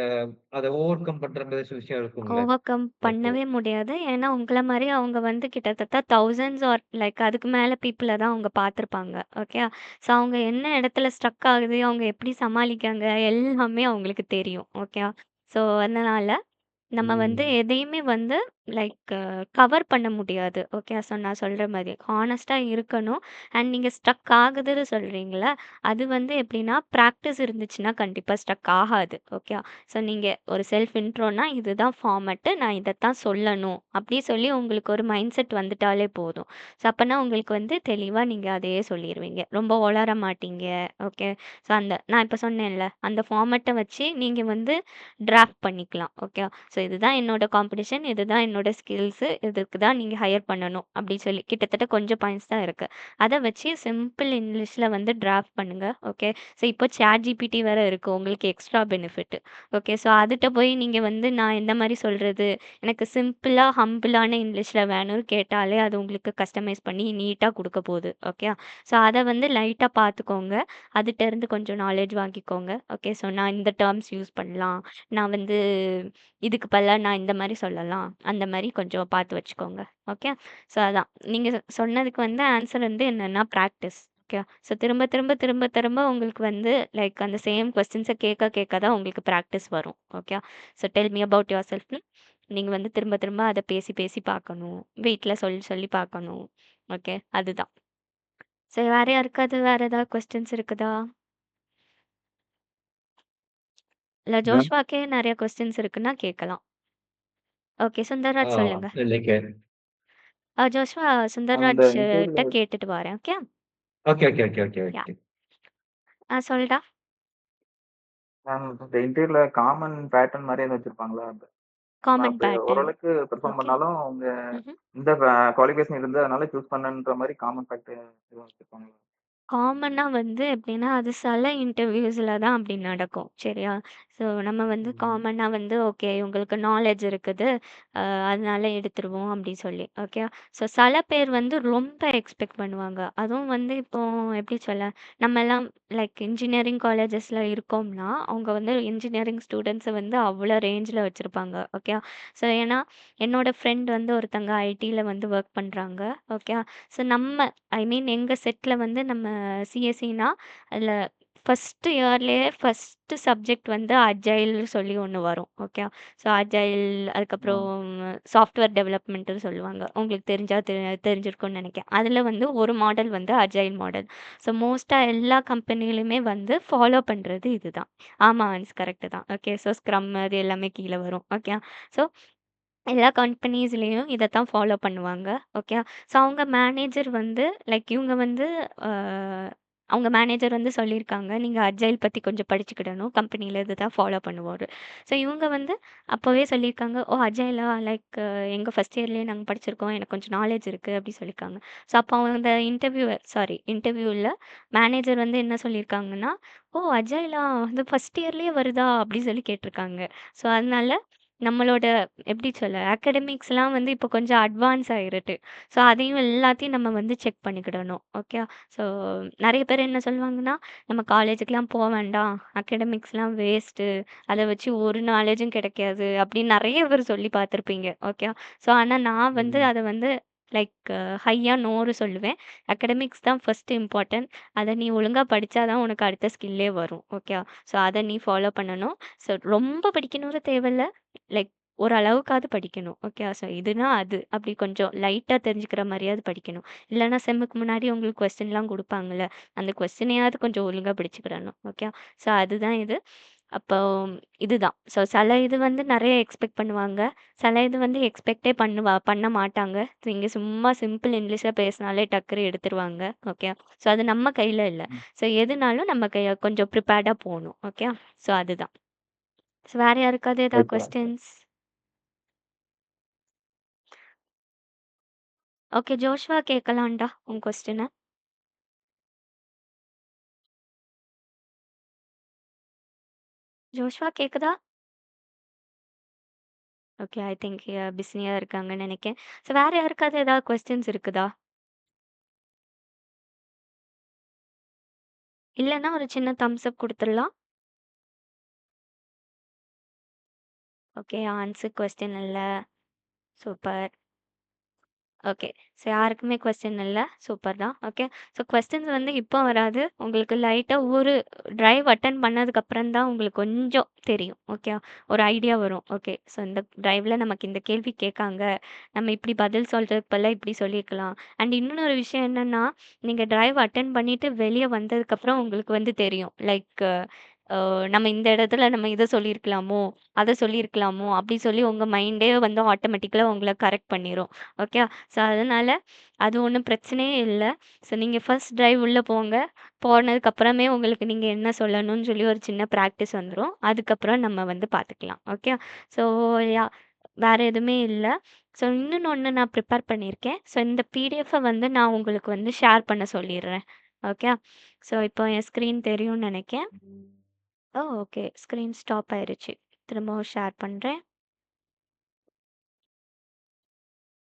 அத ஓவர் கம் பண்ற மாரி சில விஷயம் இருக்கும்ல. ஓவர் கம் லைக் பண்ணவே முடியாது. ஏன்னா, உங்கள மாரி அவங்க வந்து கிட்டத்தட்ட தௌசண்ட்ஸ் ஆர் லைக் அதுக்கு மேல பீப்பிள தான் அவங்க பார்த்துருப்பாங்க. ஓகே. ஸோ அவங்க என்ன இடத்துல ஸ்ட்ரக் ஆகுது, அவங்க எப்படி சமாளிக்காங்க, எல்லாமே அவங்களுக்கு தெரியும். ஓகே. ஸோ அதனால நம்ம வந்து ம். எதையுமே வந்து லைக் கவர் பண்ண முடியாது. ஓகே. ஸோ நான் சொல்ற மாரி ஹானஸ்ட்டா இருக்கணும். அண்ட் நீங்க ஸ்ட்ரக் ஆகுதுன்னு சொல்றீங்கல்ல, அது வந்து எப்படின்னா பிராக்டிஸ் இருந்துச்சுன்னா கண்டிப்பா ஸ்ட்ரக் ஆகாது. ஓகே. ஸோ நீங்க ஒரு செல்ஃப் இன்ட்ரோனா இதுதான் ஃபார்மட்டு. நான் இதத்தான் சொல்லணும். அப்படி சொல்லி உங்களுக்கு ஒரு மைண்ட் செட் வந்துட்டாலே போதும். ஸோ அப்பன்னா உங்களுக்கு வந்து தெளிவா நீங்க அதையே சொல்லிருவீங்க. ரொம்ப உளர மாட்டீங்க. ஓகே. ஸோ நான் இப்ப சொன்னேன்ல, அந்த ஃபார்மட்ட வச்சு நீங்க வந்து டிராஃப்ட் பண்ணிக்கலாம். ஓகே. ஸோ இதுதான் என்னோட காம்படிஷன். இதுதான் என்னோட ஸ்கில்ஸு. இதுக்கு தான் நீங்க ஹையர் பண்ணணும். அப்படி சொல்லி கிட்டத்தட்ட கொஞ்சம் பாயிண்ட்ஸ் தான் இருக்கு. அத வச்சு சிம்பிள் இங்கிலீஷ்ல வந்து டிராஃப்ட் பண்ணுங்க. ஓகே. ஸோ இப்போ ChatGPT வேற இருக்கு. உங்களுக்கு எக்ஸ்ட்ரா பெனிஃபிட். ஓகே. ஸோ அதுட்ட போய் நீங்க வந்து நான் எந்த மாரி சொல்றது? எனக்கு சிம்பிளா, ஹம்பிளான இங்கிலீஷ்ல வேணும்னு கேட்டாலே அது உங்களுக்கு கஸ்டமைஸ் பண்ணி நீட்டா குடுக்க போது. ஓகே. ஸோ அத வந்து லைட்டா பார்த்துக்கோங்க. அதுட்ட இருந்து கொஞ்சம் நாலேட்ஜ் வாங்கிக்கோங்க. ஓகே. ஸோ நான் இந்த டெர்ம்ஸ் யூஸ் பண்ணலாம். நான் வந்து இதுக்கு பதிலா நான் இந்த மாரி சொல்லலாம். அந்த மாரி கொஞ்சம் பார்த்து வச்சுக்கோங்க. ஓகே. ஸோ அதான். நீங்க சொன்னதுக்கு வந்து ஆன்சர் வந்து என்னன்னா பிராக்டிஸ். ஓகே. ஸோ திரும்ப, திரும்ப, திரும்ப, திரும்ப உங்களுக்கு வந்து லைக் அந்த சேம் கொஸ்டின்ஸ கேட்க, கேட்க தான் உங்களுக்கு பிராக்டிஸ் வரும். Okay. So tell me about your செல்ஃப்ன்னு நீங்க வந்து திரும்ப, திரும்ப அத பேசி, பேசி பார்க்கணும். வீட்ல சொல்லி, சொல்லி பார்க்கணும். ஓகே. அதுதான். சரி வேற யாருக்காவது வேற ஏதாவது கொஸ்டின்ஸ் இருக்குதா? இல்ல மேம் ஜோஷ்வாக்கே நெறைய கொஸ்டின்ஸ் இருக்குன்னா கேட்கலாம். ஓகே. ஆ சுந்தர்ராஜ் சொல்லுங்க. லைக் ஜோஷ்வா அந்த சுந்தர்ராஜ் இன்டர்வியூல கிட்ட கேட்டுட்டு வரேன். Okay. Okay, okay, okay, okay, yeah. Okay. சொல்டா. மேம் இந்த இன்டர்வியூல காமன் பேட்டர்ன் மாரி எதுவும் வச்சிருப்பாங்களா? காமன் அப்ப பேட்டர்ன். ஓரளவுக்கு பெர்ஃபார்ம் ஓகே. பண்ணாலும் அவங்க ம்ஹ்ம். இந்த குவாலிஃபிகேஷன் இருந்தது அதனால சூஸ் பண்ணன்ற மாரி காமன் ஃபேக்டர் எதுவும் வச்சிருப்பாங்களா? காமனா வந்து எப்படின்னா, அது சில இன்டர்வியூஸ்ல தான் அப்படி நடக்கும். சரியா? ஸோ நம்ம வந்து ம். காமனா வந்து ஓகே இவங்களுக்கு நாலேட்ஜ் இருக்குது. அதனால எடுத்துருவோம் அப்படி சொல்லி. ஓகே. ஸோ சில பேர் வந்து ரொம்ப எக்ஸ்பெக்ட் பண்ணுவாங்க. அதுவும் வந்து இப்போ எப்படி சொல்ல, நம்மலாம் லைக் இன்ஜினியரிங் காலேஜஸ்ல இருக்கோம்னா, அவங்க வந்து இன்ஜினியரிங் ஸ்டூடண்ட்ஸ வந்து அவ்வளோ ரேஞ்சில வச்சிருப்பாங்க. ஓகே. ஸோ ஏன்னா, என்னோட ஃப்ரெண்ட் வந்து ஒருத்தங்க ஐடில வந்து வொர்க் பண்றாங்க. ஓகே. ஸோ ஐ மீன் எங்க செட்ல வந்து நம்ம சிஎஸ்சினா, அதில ஃபர்ஸ்ட் இயர்லயே ஃபர்ஸ்ட் சப்ஜெக்ட் வந்து அஜைல்னு சொல்லி ஒண்ணு வரும். ஓகே. ஸோ அஜைல் ஆ. அதுக்கப்புறம் சாஃப்ட்வேர் டெவலப்மெண்ட்ன்னு சொல்லுவாங்க. உங்களுக்கு தெரிஞ்சா தெரிஞ்சிருக்கும்னு நெனைக்கிறேன். அதில வந்து ஒரு மாடல் வந்து அஜைல் மாடல். ஸோ மோஸ்ட்டா எல்லா கம்பெனிலயுமே வந்து ஃபாலோ பண்றது இதுதான். ஆமா ஹான்ஸ் கரெக்ட்டு தான். ஓகே. ஸோ ஸ்க்ரம் அது எல்லாமே கீழ வரும். ஓகே. ஸோ எல்லா கம்பெனிஸ்லயும் இதத்தான் ஃபாலோ பண்ணுவாங்க. ஓகே. ஸோ அவங்க மேனேஜர் வந்து லைக் இவங்க வந்து அ அவங்க மேனேஜர் வந்து சொல்லியிருக்காங்க. நீங்க அஜைல் பத்தி கொஞ்சம் படிச்சுக்கிடணும். கம்பெனில இதுதான் ஃபாலோ பண்ணுவோரு. ஸோ இவங்க வந்து அப்பவே சொல்லியிருக்காங்க. ஓ! அஜைலா லைக் எங்க ஃபர்ஸ்ட் இயர்லயே நாங்க படிச்சிருக்கோம். எனக்கு கொஞ்சம் நாலேட்ஜ் இருக்கு அப்டி சொல்லியிருக்காங்க. ஸோ அப்போ அந்த இன்டர்வியூல மேனேஜர் வந்து என்ன சொல்லியிருக்காங்கன்னா, ஓ! அஜைலா அது ஃபர்ஸ்ட் இயர்லயே வருதா? அப்டி சொல்லி கேட்டுருக்காங்க. ஸோ அதனால நம்மளோட எப்படி சொல்ல அகாடமிக்ஸ்லாம் வந்து இப்போ கொஞ்சம் அட்வான்ஸ் ஆயிருட்டு. ஸோ அதையும் எல்லாத்தையும் நம்ம வந்து செக் பண்ணிக்கிடணும். ஓகே. ஸோ நெறைய பேர் என்ன சொல்லுவாங்கன்னா, நம்ம காலேஜுக்குலாம் வேண்டாம். அகாடமிக்ஸ்லாம் வேஸ்ட்டு. அத வச்சு ஒரு நாலேஜும் கிடைக்காது. அப்படின்னு நெறைய பேர் சொல்லி பார்த்துருப்பீங்க. ஓகே. ஸோ ஆனா நான் வந்து ம். அத வந்து லைக் ஹையா நோன்னு சொல்லுவேன். அகாடமிக்ஸ் தான் ஃபர்ஸ்ட் இம்பார்ட்டன்ட். அத நீ ஒழுங்கா படிச்சா தான் உனக்கு அடுத்த ஸ்கில்லே வரும். ஓகே. ஸோ அத நீ ஃபாலோ பண்ணணும். ஸோ ரொம்ப படிக்கணும்னு தேவையில்ல. லைக் ஓரளவுக்காவது படிக்கணும். ஓகே. ஸோ இதுனா அது. அப்படி கொஞ்சம் லைட்டா தெரிஞ்சுக்கிற மாரியாவது படிக்கணும். இல்லன்னா செம்முக்கு முன்னாடி உங்களுக்கு கொஸ்டின்லாம் குடுப்பாங்கல்ல. அந்த கொஸ்டினையாவது கொஞ்சம் ஒழுங்கா படிச்சுக்கிடணும். ஓகே. ஸோ அதுதான் இது. அப்போ இதுதான். ஸோ சில இது வந்து நெறைய எக்ஸ்பெக்ட் பண்ணுவாங்க. சில இது வந்து எக்ஸ்பெக்ட்டே பண்ண மாட்டாங்க. நீங்க சும்மா சிம்பிள் இங்கிலீஷ்ல பேசினாலே டக்குனு எடுத்துருவாங்க. ஓகே. ஸோ அது நம்ம கையில இல்ல. ம். ஸோ எதுனாலும் நம்ம கொஞ்சம் ப்ரிப்பேர்டா போணும். ஓகே. ஸோ அதுதான். ஸோ வேற யாருக்காவது ஏதாவது right ma'am. Questions? Okay. Joshua கேட்கலான்டா உன் கொஸ்டின. ஜோஷ்வா கேக்குதா? ஓகே. ஐ திங்க் பிஸியா இருக்காங்கன்னு நெனைக்கிறேன். ஸோ வேற யாருக்காவது ஏதாவது கொஸ்டின்ஸ் இருக்குதா? இல்லன்னா ஒரு சின்ன தம்ஸ் அப் குடுத்துடலாம். ஓகே. ஆன்சர் கொஸ்டின் இல்ல. சூப்பர். ஓகே. ஸோ யாருக்குமே கொஸ்டின் இல்ல. சூப்பர் தான். ஓகே. ஸோ கொஸ்டின்ஸ் வந்து இப்போ வராது. உங்களுக்கு லைட்டா ஒரு டிரைவ் அட்டெண்ட் பண்ணதுக்கப்புறம் தான் உங்களுக்கு கொஞ்சம் தெரியும். ஓகே. ஒரு ஐடியா வரும். ஓகே. ஸோ இந்த டிரைவ்ல நமக்கு இந்த கேள்வி கேட்காங்க. நம்ம இப்படி பதில் சொல்றதுக்கு பதிலா இப்படி சொல்லியிருக்கலாம். அண்ட் இன்னொரு விஷயம் என்னன்னா, நீங்க டிரைவ் அட்டெண்ட் பண்ணிட்டு வெளிய வந்ததுக்கப்புறம் உங்களுக்கு வந்து தெரியும். லைக் நம்ம இந்த இடத்துல நம்ம இத சொல்லியிருக்கலாமோ, அத சொல்லியிருக்கலாமோ, அப்படி சொல்லி உங்க மைண்டே வந்து ஆட்டோமேட்டிக்கலா உங்கள கரெக்ட் பண்ணிரும். ஓகே. ஸோ அதனால அது ஒண்ணும் பிரச்சனையே இல்ல. ஸோ நீங்க ஃபர்ஸ்ட் டிரைவ் உள்ள போங்க. போனதுக்கு அப்புறமே உங்களுக்கு நீங்க என்ன சொல்லணும்னு சொல்லி ஒரு சின்ன பிராக்டிஸ் வந்துரும். அதுக்கப்புறம் நம்ம வந்து பார்த்துக்கலாம். ஓகே. ஸோ யாஹ் வேற எதுவுமே இல்ல. ஸோ இன்னொன்னு நான் ப்ரிப்பேர் பண்ணியிருக்கேன். ஸோ இந்த பிடிஎஃப்ப வந்து நான் உங்களுக்கு வந்து ஷேர் பண்ண சொல்லிடுறேன். ஓகே. ஸோ இப்போ என் ஸ்க்ரீன் தெரியும்னு நெனைக்கேன். ஓகே. ஸ்க்ரீன் ஸ்டாப் ஆயிருச்சு. திரும்பவும் ஷேர் பண்றேன்.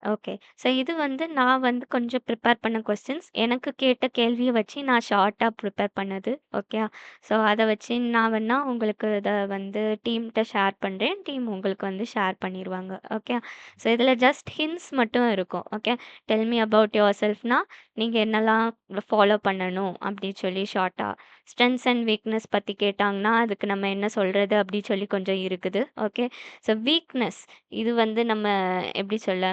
ஓகே. ஸோ இது வந்து நான் வந்து கொஞ்சம் ப்ரிப்பேர் பண்ண கொஸ்டின்ஸ். எனக்கு கேட்ட கேள்விய வச்சு நான் ஷார்ட்டா ப்ரிப்பேர் பண்ணது. ஓகே. ஸோ அத வச்சு நான் வேணா உங்களுக்கு இத வந்து டீம்ட்ட ஷேர் பண்றேன். டீம் உங்களுக்கு வந்து ஷேர் பண்ணிருவாங்க. ஓகே. ஸோ இதில ஜஸ்ட் ஹிண்ட்ஸ் மட்டும் இருக்கும். ஓகே. டெல் மீ அபவுட் யுவர்செல்ஃப்னா, நீங்க என்னலாம் ஃபாலோ பண்ணணும் அப்டி சொல்லி ஷார்ட்டா. ஸ்ட்ரெங்த்ஸ் அண்ட் வீக்னஸ் பத்தி கேட்டாங்கன்னா, அதுக்கு நம்ம என்ன சொல்றது அப்டி சொல்லி கொஞ்சம் இருக்குது. ஓகே. ஸோ வீக்னஸ் இது வந்து நம்ம எப்படி சொல்ல?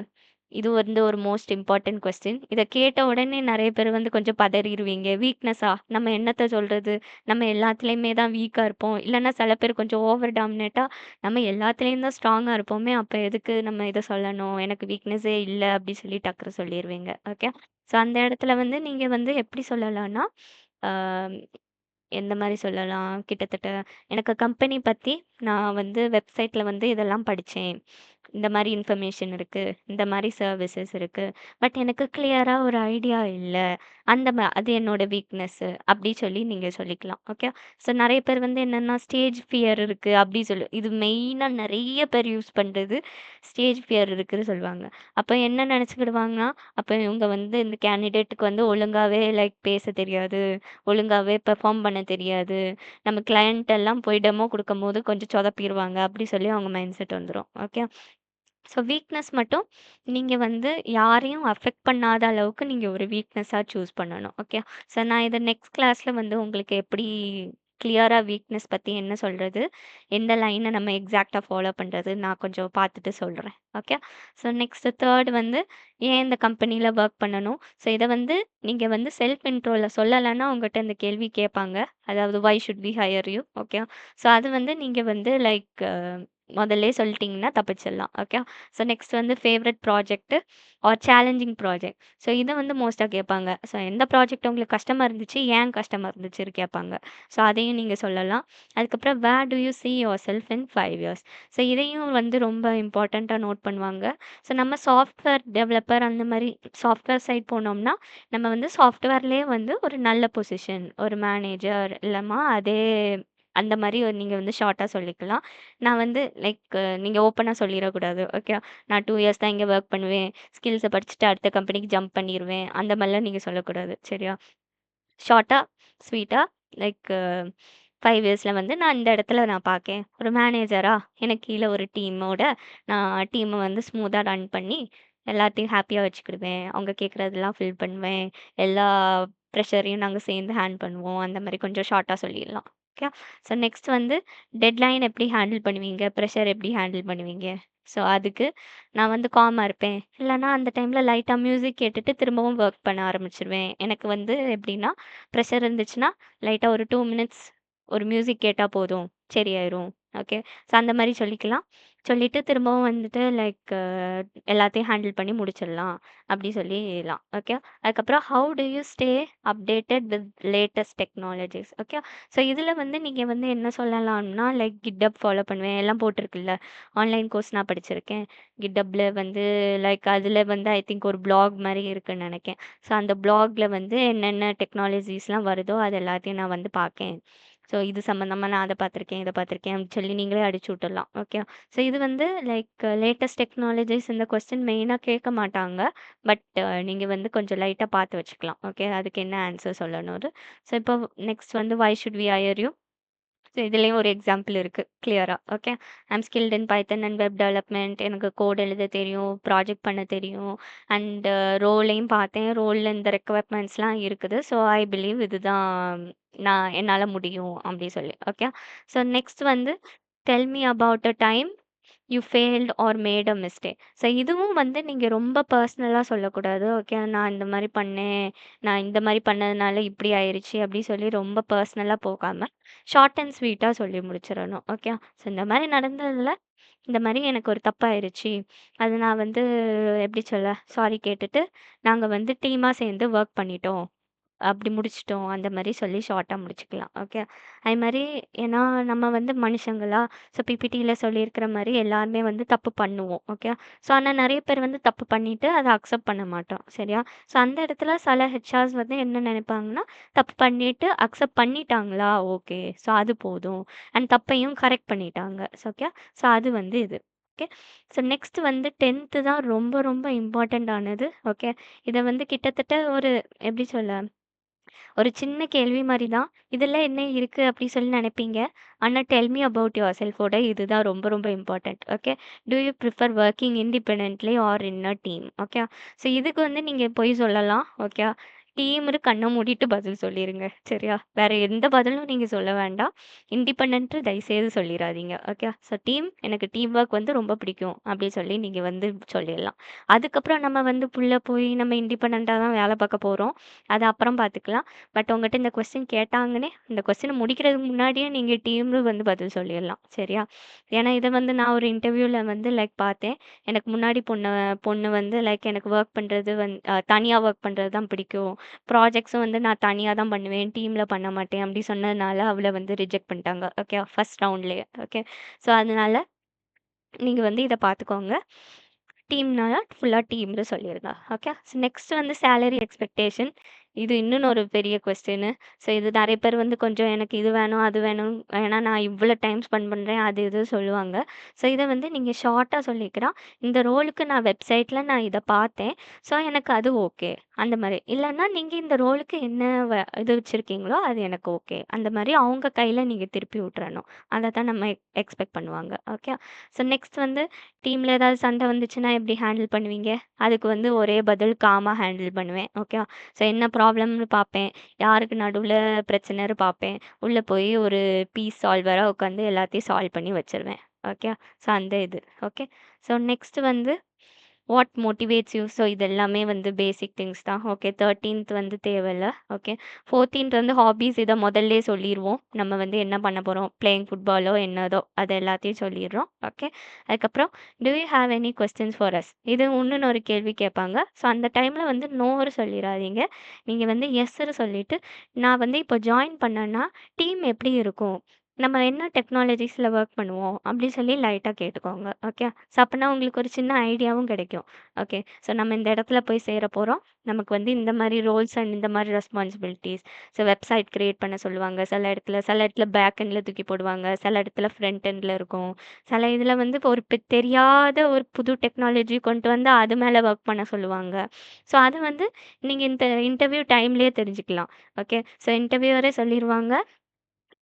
இது வந்து ஒரு மோஸ்ட் இம்பார்ட்டன்ட் கொஸ்டின். இத கேட்ட உடனே நெறைய பேர் வந்து கொஞ்சம் பதறிருவீங்க. வீக்னஸா? நம்ம என்னத்த சொல்றது? நம்ம எல்லாத்துலயுமே தான் வீக்கா இருப்போம். இல்லன்னா சில பேர் கொஞ்சம் ஓவர் டாமினேட்டா நம்ம எல்லாத்துலயும் தான் ஸ்ட்ராங்கா இருப்போமே! அப்ப எதுக்கு நம்ம இத சொல்லணும்? எனக்கு வீக்னஸே இல்ல அப்டி சொல்லி டக்குனு சொல்லிருவீங்க. ஓகே. ஸோ அந்த இடத்துல வந்து நீங்க வந்து எப்படி சொல்லலாம்னா, ஆ எந்த மாரி சொல்லலாம்? கிட்டத்தட்ட எனக்கு கம்பெனி பத்தி நான் வந்து வெப்சைட்ல வந்து இதெல்லாம் படிச்சேன். இந்த மாரி இன்ஃபர்மேஷன் இருக்கு. இந்த மாரி சர்விசஸ் இருக்கு. பட் எனக்கு கிளியரா ஒரு ஐடியா இல்ல. அது என்னோட வீக்னஸ்ஸு. அப்டி சொல்லி நீங்க சொல்லிக்கலாம். ஓகே. ஸோ நெறைய பேர் வந்து என்னன்னா, ஸ்டேஜ் ஃபியர் இருக்கு அப்டி இது மெயினா நெறைய பேர் யூஸ் பண்றது ஸ்டேஜ் ஃபியர் இருக்குன்னு சொல்லுவாங்க. அப்ப என்ன நெனச்சுக்கிடுவாங்கன்னா, அப்ப இவங்க வந்து இந்த கேண்டிடேட்க்கு வந்து ஒழுங்காவே லைக் பேச தெரியாது. ஒழுங்காவே பெர்ஃபார்ம் பண்ண தெரியாது. நம்ம கிளையண்ட் எல்லாம் போய் டெமோ குடுக்கும்போது கொஞ்சம் சொதப்பிருவாங்க. அப்டி சொல்லி அவங்க மைண்ட் செட் வந்துரும். ஓகே. ஸோ வீக்னஸ் மட்டும் நீங்க வந்து யாரையும் அஃபெக்ட் பண்ணாத அளவுக்கு நீங்க ஒரு வீக்னஸா சூஸ் பண்ணணும். ஓகே. ஸோ நான் இத நெக்ஸ்ட் கிளாஸ்ல வந்து உங்களுக்கு எப்படி கிளியரா வீக்னஸ் பத்தி என்ன சொல்றது? எந்த லைன நம்ம எக்ஸாக்ட்டா ஃபாலோ பண்றது? நான் கொஞ்சம் பார்த்துட்டு சொல்றேன். ஓகே. ஸோ நெக்ஸ்ட் 3 வந்து ஏன் இந்த கம்பெனில வொர்க் பண்ணணும்? ஸோ இத வந்து நீங்க வந்து செல்ஃப் இன்ட்ரோல சொல்லலன்னா உங்கட்ட இந்த கேள்வி கேட்பாங்க. அதாவது why should we hire you? Okay. So அது வந்து நீங்க வந்து லைக் முதல்லயே சொல்லிட்டீங்கன்னா தப்பிச்சிடலாம். ஓகே. ஸோ நெக்ஸ்ட் வந்து favourite project or challenging project. So இத வந்து மோஸ்ட்டா கேட்பாங்க. ஸோ எந்த ப்ராஜெக்ட் உங்களுக்கு கஷ்டமா இருந்துச்சு? ஏன் கஷ்டமா இருந்துச்சுன்னு கேட்பாங்க. ஸோ அதையும் நீங்க சொல்லலாம். அதுக்கப்புறம் where do you see yourself in 5 years? So இதையும் வந்து ரொம்ப இம்பார்ட்டன்ட்டா நோட் பண்ணுவாங்க. ஸோ நம்ம சாஃப்ட்வேர் டெவலப்பர் அந்த மாரி சாஃப்ட்வேர் சைட் போனோம்னா, நம்ம வந்து சாஃப்ட்வேர்லயே வந்து ஒரு நல்ல பொசிஷன், ஒரு மேனேஜர் இல்லமா அதே அந்த மாரி நீங்க வந்து ஷார்ட்டா சொல்லிக்கலாம். நான் வந்து லைக் நீங்க ஓப்பனா சொல்லிறக்கூடாது. ஓகே. நான் 2 இயர்ஸ் தான் இங்க வொர்க் பண்ணுவேன். ஸ்கில்ஸ படிச்சுட்டு அடுத்த கம்பெனிக்கு ஜம்ப் பண்ணிருவேன். அந்த மாரிலாம் நீங்க சொல்லக்கூடாது. சரியா? ஷார்ட்டா, ஸ்வீட்டா லைக் 5 இயர்ஸ்ல வந்து நான் இந்த இடத்துல நான் பார்க்கேன். ஒரு மேனேஜரா எனக்கு கீழ ஒரு டீமோட நான் டீம வந்து ஸ்மூத்தா ரன் பண்ணி எல்லாத்தையும் ஹேப்பியா வச்சுக்கிடுவேன். அவங்க கேட்கறதெல்லாம் ஃபில் பண்ணுவேன். எல்லா ப்ரெஷரையும் நாங்க சேர்ந்து பண்ணுவோம். அந்த மாரி கொஞ்சம் ஷார்ட்டா சொல்லிடலாம். ஓகே. ஸோ நெக்ஸ்ட் வந்து டெட்லைன் எப்படி ஹேண்டில் பண்ணுவீங்க? ப்ரெஷர் எப்படி ஹேண்டில் பண்ணுவீங்க? ஸோ அதுக்கு நான் வந்து காமா இருப்பேன். இல்லன்னா அந்த டைம்ல லைட்டா மியூசிக் கேட்டுட்டு திரும்பவும் வொர்க் பண்ண ஆரம்பிச்சுருவேன். எனக்கு வந்து எப்படின்னா, ப்ரெஷர் இருந்துச்சுன்னா, லைட்டா ஒரு 2 மினிட்ஸ் ஒரு மியூசிக் கேட்டா போதும். சரியாயிரும். ஓகே. ஸோ அந்த மாரி சொல்லிக்கலாம். சொல்லிட்டு திரும்பவும் வந்துட்டு லைக் எல்லாத்தையும் ஹேண்டில் பண்ணி முடிச்சிடலாம். அப்படி சொல்லிலாம். ஓகே. அதுக்கப்புறம் how do you stay updated with latest technologies? Okay. So இதில வந்து நீங்க வந்து என்ன சொல்லலாம்னா, லைக் GitHub ஃபாலோ பண்ணுவேன். எல்லாம் போட்டிருக்குல்ல. ஆன்லைன் கோர்ஸ் நான் படிச்சிருக்கேன். GitHubல வந்து லைக் அதில வந்து ஐ திங்க் ஒரு ப்ளாக் மாரி இருக்குன்னு நெனைக்கேன். ஸோ அந்த ப்ளாக்ல வந்து என்னென்ன டெக்னாலஜிஸ்லாம் வருதோ அது எல்லாத்தையும் நான் வந்து பார்க்கேன். ஸோ இது சம்மந்தமா நான் அத பார்த்துருக்கேன், இத பார்த்துருக்கேன் அப்படின்னு சொல்லி நீங்களே அடிச்சு விட்டுடலாம். ஓகே. ஸோ இது வந்து லைக் லேட்டஸ்ட் டெக்னாலஜிஸ் இந்த கொஸ்டின் மெயினா கேட்க மாட்டாங்க. பட் நீங்க வந்து கொஞ்சம் லைட்டா பார்த்து வச்சுக்கலாம். ஓகே. அதுக்கு என்ன ஆன்சர் சொல்லணும்னு. ஸோ இப்போ நெக்ஸ்ட் வந்து why should we hire you? So இதுலயும் ஒரு எக்ஸாம்பிள் இருக்கு கிளியரா. Okay. I'm skilled in Python and web development. எனக்கு கோட் எழுத தெரியும், ப்ராஜெக்ட் பண்ண தெரியும். அண்ட் ரோலையும் பார்த்தேன். ரோல்ல இந்த ரெக்குவயர்மெண்ட்ஸ்லாம் இருக்குது. ஸோ ஐ பிலீவ் இதுதான் நான் என்னால முடியும் அப்படி சொல்லி. ஓகே. ஸோ நெக்ஸ்ட் வந்து del me about a time you failed R made a mistake. So இதுவும் வந்து நீங்கள் ரொம்ப பர்சனலாக சொல்லக்கூடாது. ஓகே, நான் இந்த மாதிரி பண்ணேன், நான் இந்த மாதிரி பண்ணதுனால இப்படி ஆயிடுச்சு அப்படி சொல்லி ரொம்ப பர்சனலாக போகாமல் ஷார்ட் அண்ட் ஸ்வீட்டாக சொல்லி முடிச்சிடணும். ஓகே. ஸோ இந்த மாதிரி நடந்ததில் இந்த மாதிரி எனக்கு ஒரு தப்பாயிருச்சு, அது நான் வந்து எப்படி சொல்ல சாரி கேட்டுட்டு நாங்கள் வந்து டீமாக சேர்ந்து ஒர்க் பண்ணிட்டோம், அப்படி முடிச்சிட்டோம் அந்த மாதிரி சொல்லி ஷார்ட்டாக முடிச்சுக்கலாம். ஓகே. அது மாதிரி ஏன்னா நம்ம வந்து மனுஷங்களா, ஸோ பிபிடியில் சொல்லியிருக்கிற மாதிரி எல்லாருமே வந்து தப்பு பண்ணுவோம். ஓகே. ஸோ ஆனால் நிறைய பேர் வந்து தப்பு பண்ணிட்டு அதை அக்செப்ட் பண்ண மாட்டோம். சரியா? ஸோ அந்த இடத்துல சில ஹெச்ஆர்ஸ் வந்து என்ன நினைப்பாங்கன்னா, தப்பு பண்ணிட்டு அக்செப்ட் பண்ணிட்டாங்களா, ஓகே, ஸோ அது போதும், அண்ட் தப்பையும் கரெக்ட் பண்ணிட்டாங்க. ஓகே. ஸோ அது வந்து இது. ஓகே. ஸோ நெக்ஸ்ட் வந்து 10th தான் ரொம்ப ரொம்ப இம்பார்ட்டண்ட் ஆனது. ஓகே. இதை வந்து கிட்டத்தட்ட ஒரு எப்படி சொல்ல ஒரு சின்ன கேள்வி மாரி தான். "இதுல என்ன இருக்கு?" அப்படி சொல்லி நெனைப்பீங்க. ஆனா டெல் மீ அபவுட் யுவர்செல்ஃபோட இதுதான் ரொம்ப ரொம்ப important. Okay. Do you prefer working independently or in a team? Okay. So இதுக்கு வந்து நீங்க பொய் சொல்லலாம். ஓகே. டீம்னு கண்ண மூடிட்டு பதில் சொல்லிருங்க. சரியா? வேற எந்த பதிலும் நீங்க சொல்ல வேண்டாம். இண்டிபெண்டன்ட் தயவுசெய்து சொல்லிறாதீங்க. ஓகே. ஸோ எனக்கு டீம் ஒர்க் வந்து ரொம்ப பிடிக்கும் அப்படி சொல்லி நீங்க வந்து சொல்லிடலாம். அதுக்கப்புறம் நம்ம வந்து உள்ள போய் நம்ம இண்டிபெண்டன்ட்டா தான் வேலை பார்க்க போறோம். அது அப்புறம் பார்த்துக்கலாம். பட் உங்ககிட்ட இந்த கொஸ்டின் கேட்டாங்கன்னே, இந்த கொஸ்டின முடிக்கிறதுக்கு முன்னாடியே நீங்க டீம்னு வந்து பதில் சொல்லிடலாம். சரியா? ஏன்னா இத வந்து நான் ஒரு இன்டர்வியூல வந்து லைக் பார்த்தேன். எனக்கு முன்னாடி பொண்ணு வந்து லைக் எனக்கு ஒர்க் பண்றது தனியா ஒர்க் பண்றது தான் பிடிக்கும். ப்ராஜெக்ட்ஸும் வந்து நான் தனியா தான் பண்ணுவேன். டீம்ல பண்ண மாட்டேன் அப்படி சொன்னதுனால அவள வந்து ரிஜெக்ட் பண்ணிட்டாங்க. ஓகே. ஃபர்ஸ்ட் ரவுண்ட்லயே. ஓகே. ஸோ அதனால நீங்க வந்து இத பார்த்துக்கோங்க. டீம்னால ஃபுல்லா டீம்னு சொல்லிருங்க. ஓகே. ஸோ நெக்ஸ்ட் வந்து சேலரி எக்ஸ்பெக்டேஷன். இது இன்னும் ஒரு பெரிய கொஸ்டினு. ஸோ இது நெறைய பேர் வந்து கொஞ்சம் எனக்கு இது வேணும், அது வேணும், ஏன்னா நான் இவ்வளோ டைம் ஸ்பெண்ட் பண்ணுறேன் அது இது சொல்லுவாங்க. ஸோ இதை வந்து நீங்கள் ஷார்ட்டாக சொல்லிக்கலாம். இந்த ரோலுக்கு நான் வெப்சைட்டில் நான் இதை பார்த்தேன், ஸோ எனக்கு அது ஓகே அந்த மாதிரி. இல்லைன்னா நீங்கள் இந்த ரோலுக்கு என்ன இது வச்சுருக்கீங்களோ அது எனக்கு ஓகே அந்த மாதிரி அவங்க கையில் நீங்கள் திருப்பி விட்டுறணும். அதை தான் நம்ம எக்ஸ்பெக்ட் பண்ணுவாங்க. ஓகே. ஸோ நெக்ஸ்ட் வந்து டீமில் ஏதாவது சண்டை வந்துச்சுன்னா எப்படி ஹேண்டில் பண்ணுவீங்க? அதுக்கு வந்து ஒரே பதில் காமாக ஹேண்டில் பண்ணுவேன். ஓகே. ஸோ என்ன ப்ராப்ளம்னு பார்ப்பேன், யாருக்கு நடுவில் பிரச்சனைன்னு பார்ப்பேன், உள்ளே போய் ஒரு பீஸ் சால்வராக உட்காந்து எல்லாத்தையும் சால்வ் பண்ணி வச்சிருவேன். ஓகே. ஸோ அந்த இது. ஓகே. ஸோ நெக்ஸ்ட் வந்து வாட் மோட்டிவேட்ஸ் யூ? ஸோ இது எல்லாமே வந்து பேசிக் திங்ஸ் தான். ஓகே. 13th வந்து தேவையில்ல. ஓகே. 14th வந்து ஹாபீஸ். இதை முதல்லே சொல்லிடுவோம். நம்ம வந்து என்ன பண்ண போகிறோம், பிளேயிங் ஃபுட்பாலோ என்னதோ அது எல்லாத்தையும் சொல்லிடுறோம். ஓகே. அதுக்கப்புறம் do you have any questions for us? இது இன்னொன்று ஒரு கேள்வி கேட்பாங்க. ஸோ அந்த டைமில் வந்து நோன்னு சொல்லிடாதீங்க. நீங்கள் வந்து எஸ்ன்னு சொல்லிட்டு, நான் வந்து இப்போ ஜாயின் பண்ணேன்னா டீம் எப்படி இருக்கும், நம்ம என்ன டெக்னாலஜிஸில் ஒர்க் பண்ணுவோம் அப்படி சொல்லி லைட்டாக கேட்டுக்கோங்க. ஓகே. ஸோ அப்போனா உங்களுக்கு ஒரு சின்ன ஐடியாவும் கிடைக்கும். ஓகே. ஸோ நம்ம இந்த இடத்துல போய் சேர போகிறோம், நமக்கு வந்து இந்த மாதிரி ரோல்ஸ் அண்ட் இந்த மாதிரி ரெஸ்பான்சிபிலிட்டிஸ். ஸோ வெப்சைட் க்ரியேட் பண்ண சொல்லுவாங்க சில இடத்துல பேக் எண்டில் தூக்கி போடுவாங்க, சில இடத்துல ஃப்ரண்ட் எண்டில் இருக்கும், சில இதில் வந்து ஒரு தெரியாத ஒரு புது டெக்னாலஜி கொண்டு வந்து அது மேலே ஒர்க் பண்ண சொல்லுவாங்க. ஸோ அது வந்து நீங்கள் இந்த இன்டர்வியூ டைம்லேயே தெரிஞ்சுக்கலாம். ஓகே. ஸோ இன்டர்வியூவரே சொல்லிடுவாங்க,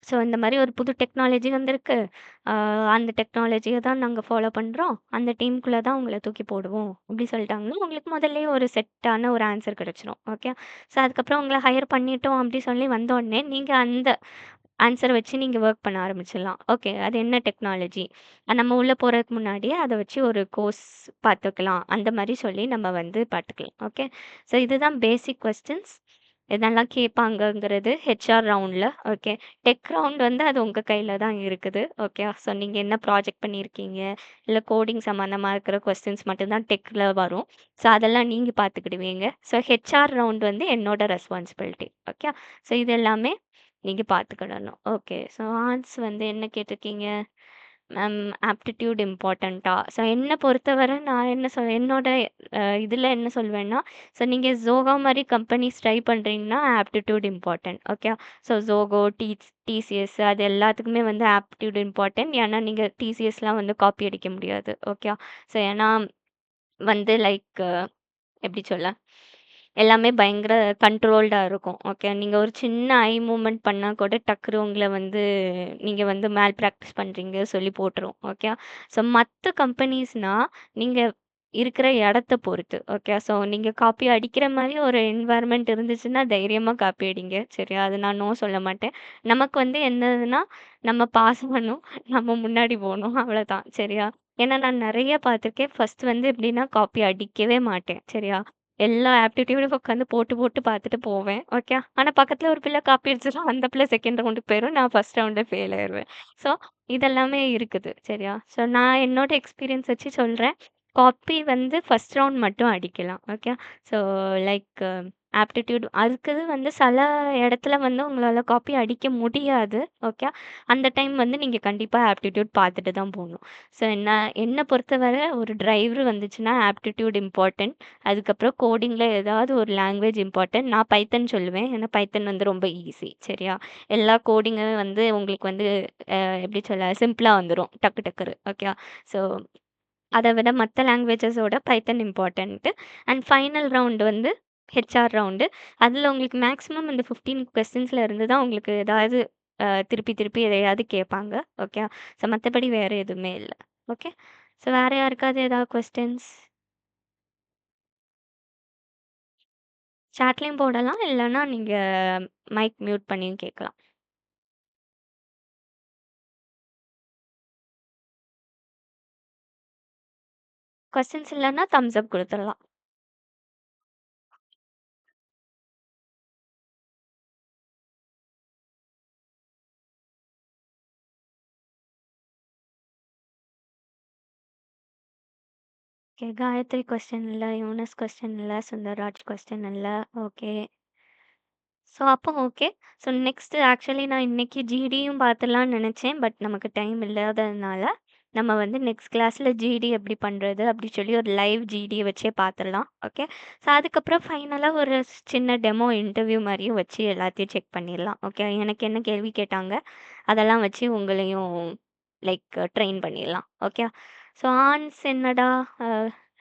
ஸோ இந்த மாதிரி ஒரு புது டெக்னாலஜி வந்திருக்கு, அந்த டெக்னாலஜியை தான் நாங்கள் ஃபாலோ பண்ணுறோம், அந்த டீமுக்குள்ளே தான் உங்களை தூக்கி போடுவோம் அப்படி சொல்லிட்டாங்கன்னா உங்களுக்கு முதல்லே ஒரு செட்டான ஒரு ஆன்சர் கிடச்சிரும். ஓகே. ஸோ அதுக்கப்புறம் உங்களை ஹையர் பண்ணிட்டோம் அப்படி சொல்லி வந்தோடனே நீங்கள் அந்த ஆன்சரை வச்சு நீங்கள் ஒர்க் பண்ண ஆரம்பிச்சிடலாம். ஓகே. அது என்ன டெக்னாலஜி, நம்ம உள்ளே போகிறதுக்கு முன்னாடியே அதை வச்சு ஒரு கோர்ஸ் பார்த்துக்கலாம், அந்த மாதிரி சொல்லி நம்ம வந்து பார்த்துக்கலாம். ஓகே. ஸோ இதுதான் பேசிக் கொஸ்டின்ஸ். இதெல்லாம் கேட்பாங்கங்கிறது ஹெச்ஆர் ரவுண்டில். ஓகே. டெக் ரவுண்ட் வந்து அது உங்கள் கையில் தான் இருக்குது. ஓகே. ஸோ நீங்கள் என்ன ப்ராஜெக்ட் பண்ணியிருக்கீங்க, இல்லை கோடிங் சம்மந்தமாக இருக்கிற கொஸ்டின்ஸ் மட்டும்தான் டெக்கில் வரும். ஸோ அதெல்லாம் நீங்கள் பார்த்துக்கிடுவீங்க. ஸோ ஹெச்ஆர் ரவுண்ட் வந்து என்னோட ரெஸ்பான்சிபிலிட்டி. ஓகே. ஸோ இது எல்லாமே நீங்கள் பார்த்துக்கிடணும். ஓகே. ஸோ ஆன்சர் வந்து என்ன கேட்டிருக்கீங்க, மேம் ஆப்டிடியூட் இம்பார்ட்டண்ட்டா? ஸோ என்னை பொறுத்தவரை நான் என்ன என்னோட இதில் என்ன சொல்வேன்னா, ஸோ நீங்கள் ஜோகோ மாதிரி கம்பெனிஸ் ட்ரை பண்ணுறீங்கன்னா aptitude important. Okay. So Zoho, TCS அது எல்லாத்துக்குமே வந்து ஆப்டிடியூட் இம்பார்ட்டன்ட். ஏன்னா நீங்கள் டிசிஎஸ்லாம் வந்து காப்பி அடிக்க முடியாது. ஓகே. ஸோ ஏன்னா வந்து லைக் எப்படி சொல்ல, எல்லாமே பயங்கர கண்ட்ரோல்டா இருக்கும். ஓகே. நீங்க ஒரு சின்ன ஐ மூவ்மெண்ட் பண்ணா கூட டக்குனு உங்கள வந்து நீங்க வந்து மேல் பிராக்டிஸ் பண்றீங்க சொல்லி போட்டுரும். ஓகே. ஸோ மத்த கம்பெனிஸ்னா, நீங்க இருக்கிற இடத்த பொறுத்து. ஓகே. ஸோ நீங்க காப்பி அடிக்கிற மாரி ஒரு என்வைரன்மென்ட் இருந்துச்சுன்னா, தைரியமா காப்பி அடிங்க. சரியா? அது நான் நோ சொல்ல மாட்டேன். நமக்கு வந்து என்னதுன்னா, நம்ம பாஸ் பண்ணணும். நம்ம முன்னாடி போணும். அவ்வளோதான். சரியா? ஏன்னா நான் நெறைய பார்த்துருக்கேன். ஃபர்ஸ்ட் வந்து எப்படின்னா, காப்பி அடிக்கவே மாட்டேன். சரியா? எல்லா ஆப்டிட்யூடும் உட்காந்து போட்டு, போட்டு பார்த்துட்டு போவேன். ஓகே. ஆனா பக்கத்துல ஒரு பிள்ளை காப்பி அடிச்சுரும். அந்த பிள்ளை செகண்ட் ரவுண்டுக்கு போயிரும். நான் ஃபர்ஸ்ட் ரவுண்ட்ல ஃபெயில் ஆயிருவேன். ஸோ இதெல்லாமே இருக்குது. சரியா? ஸோ நான் என்னோட எக்ஸ்பீரியன்ஸ் வச்சு சொல்றேன். காப்பி வந்து ஃபர்ஸ்ட் ரவுண்ட் மட்டும் அடிக்கலாம். ஓகே. ஸோ லைக் ஆப்டிட்யூட் அதுக்கு வந்து சில இடத்துல வந்து உங்களால காப்பி அடிக்க முடியாது. ஓகே. அந்த டைம் வந்து நீங்க கண்டிப்பா ஆப்டிட்யூட் பார்த்துட்டு தான் போணும். ஸோ என்ன பொறுத்தவரை ஒரு டிரைவர் வந்துச்சுன்னா ஆப்டிட்யூட் இம்பார்ட்டன்ட். அதுக்கப்புறம் கோடிங்ல ஏதாவது ஒரு லாங்குவேஜ் இம்பார்ட்டன்ட். நான் பைத்தன் சொல்லுவேன். ஏன்னா பைத்தன் வந்து ரொம்ப ஈஸி. சரியா? எல்லா கோடிங்கும் வந்து உங்களுக்கு வந்து எப்படி சொல்ல சிம்பிளா வந்துரும். டக்கு டக்குன்னு. ஓகே. ஸோ அத விட மத்த லாங்குவேஜஸோட பைத்தன் இம்பார்ட்டன்ட்டு. அண்ட் ஃபைனல் ரவுண்ட் வந்து ஹெச்ஆர் ரவுண்டு. அதுல உங்களுக்கு மேக்ஸிமம் இந்த 15 கொஸ்டின்ஸ்ல இருந்து தான் உங்களுக்கு ஏதாவது திருப்பி திருப்பி எதையாவது கேட்பாங்க. ஓகே. ஸோ மத்தபடி வேற எதுவுமே இல்ல. ஓகே. ஸோ வேற யாருக்காவது ஏதாவது கொஸ்டின்ஸ்? சாட்லயும் போடலாம். இல்லன்னா நீங்க மைக் மியூட் பண்ணியும் கேட்கலாம். கொஸ்டின்ஸ் இல்லன்னா தம்ஸ் அப் குடுத்துடலாம். ஓகே. காயத்ரி கொஸ்டின் இல்ல. யூனஸ் கொஸ்டின் இல்ல. சுந்தர்ராஜ் கொஸ்டின் இல்ல. ஓகே. ஸோ அப்போ ஓகே. ஸோ நெக்ஸ்ட் ஆக்சுவலி நான் இன்னைக்கு ஜிடியும் பார்த்துடலாம்னு நினச்சேன். பட் நமக்கு டைம் இல்லாததுனால, நம்ம வந்து நெக்ஸ்ட் கிளாஸ்ல ஜிடி எப்படி பண்ணுறது அப்படி சொல்லி ஒரு லைவ் ஜிடியை வச்சே பார்த்துடலாம். ஓகே. ஸோ அதுக்கப்புறம் ஃபைனலாக ஒரு சின்ன டெமோ இன்டர்வியூ மாதிரியும் வச்சு எல்லாத்தையும் செக் பண்ணிடலாம். ஓகே. எனக்கு என்ன கேள்வி கேட்டாங்க அதெல்லாம் வச்சு உங்களையும் லைக் ட்ரெயின் பண்ணிடலாம். ஓகே. ஸோ ஆன்ஸ் என்னடா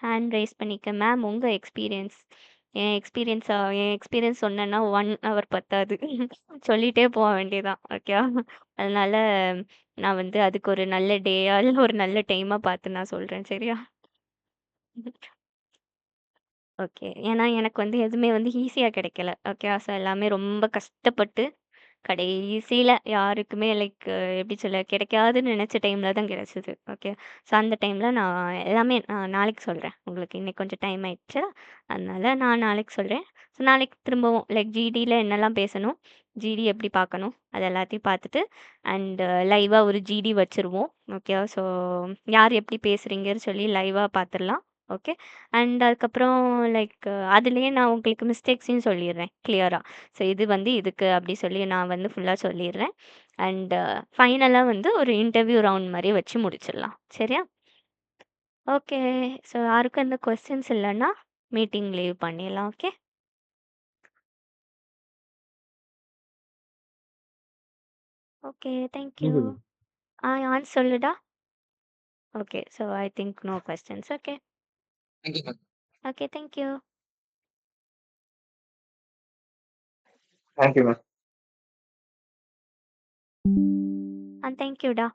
ஹேண்ட் ரைஸ் பண்ணிக்க மேம் உங்கள் எக்ஸ்பீரியன்ஸ். என் எக்ஸ்பீரியன்ஸ் சொன்னேன்னா 1 ஹவர் பத்தாது. சொல்லிட்டே போக வேண்டியதான். ஓகே. அதனால நான் வந்து அதுக்கு ஒரு நல்ல டேயா இல்ல ஒரு நல்ல டைமா பார்த்து நான் சொல்றேன். சரியா? ஓகே. ஏன்னா எனக்கு வந்து எதுவுமே வந்து ஈஸியா கிடைக்கல. ஓகே. ஸோ எல்லாமே ரொம்ப கஷ்டப்பட்டு கடைசியில யாருக்குமே லைக் எப்படி சொல்ல கிடைக்காதுன்னு நினைச்ச டைம்ல தான் கிடைச்சது. ஓகே. ஸோ அந்த டைம்ல நான் எல்லாமே நான் நாளைக்கு சொல்றேன். உங்களுக்கு இன்னைக்கு கொஞ்சம் டைம் ஆயிடுச்சு. அதனால நான் நாளைக்கு சொல்றேன். ஸோ நாளைக்கு திரும்பவும் லைக் ஜிடில என்னெல்லாம் பேசணும், ஜிடி எப்படி பார்க்கணும், அது எல்லாத்தையும் பார்த்துட்டு அண்ட் லைவா ஒரு ஜிடி வச்சுருவோம். ஓகே. ஸோ யார் எப்படி பேசுறீங்கன்னு சொல்லி லைவா பார்த்துடலாம். ஓகே. அண்ட் அதுக்கப்புறம் லைக் அதுலயே நான் உங்களுக்கு மிஸ்டேக்ஸையும் சொல்லிடுறேன் கிளியரா. ஸோ இது வந்து இதுக்கு அப்படி சொல்லி நான் வந்து ஃபுல்லா சொல்லிடுறேன். அண்ட் ஃபைனலா வந்து ஒரு இன்டர்வியூ ரவுண்ட் மாரி வச்சு முடிச்சிடலாம். சரியா? ஓகே. ஸோ யாருக்கும் எந்த கொஸ்டின்ஸ் இல்லன்னா, மீட்டிங் லீவ் பண்ணிடலாம். ஓகே. ஓகே. Thank you. ஆன்ஸ் சொல்லுடா. Okay. So I think no questions. Okay. Thank you ma'am. Okay. Thank you. Thank you ma'am. Thank யூடா.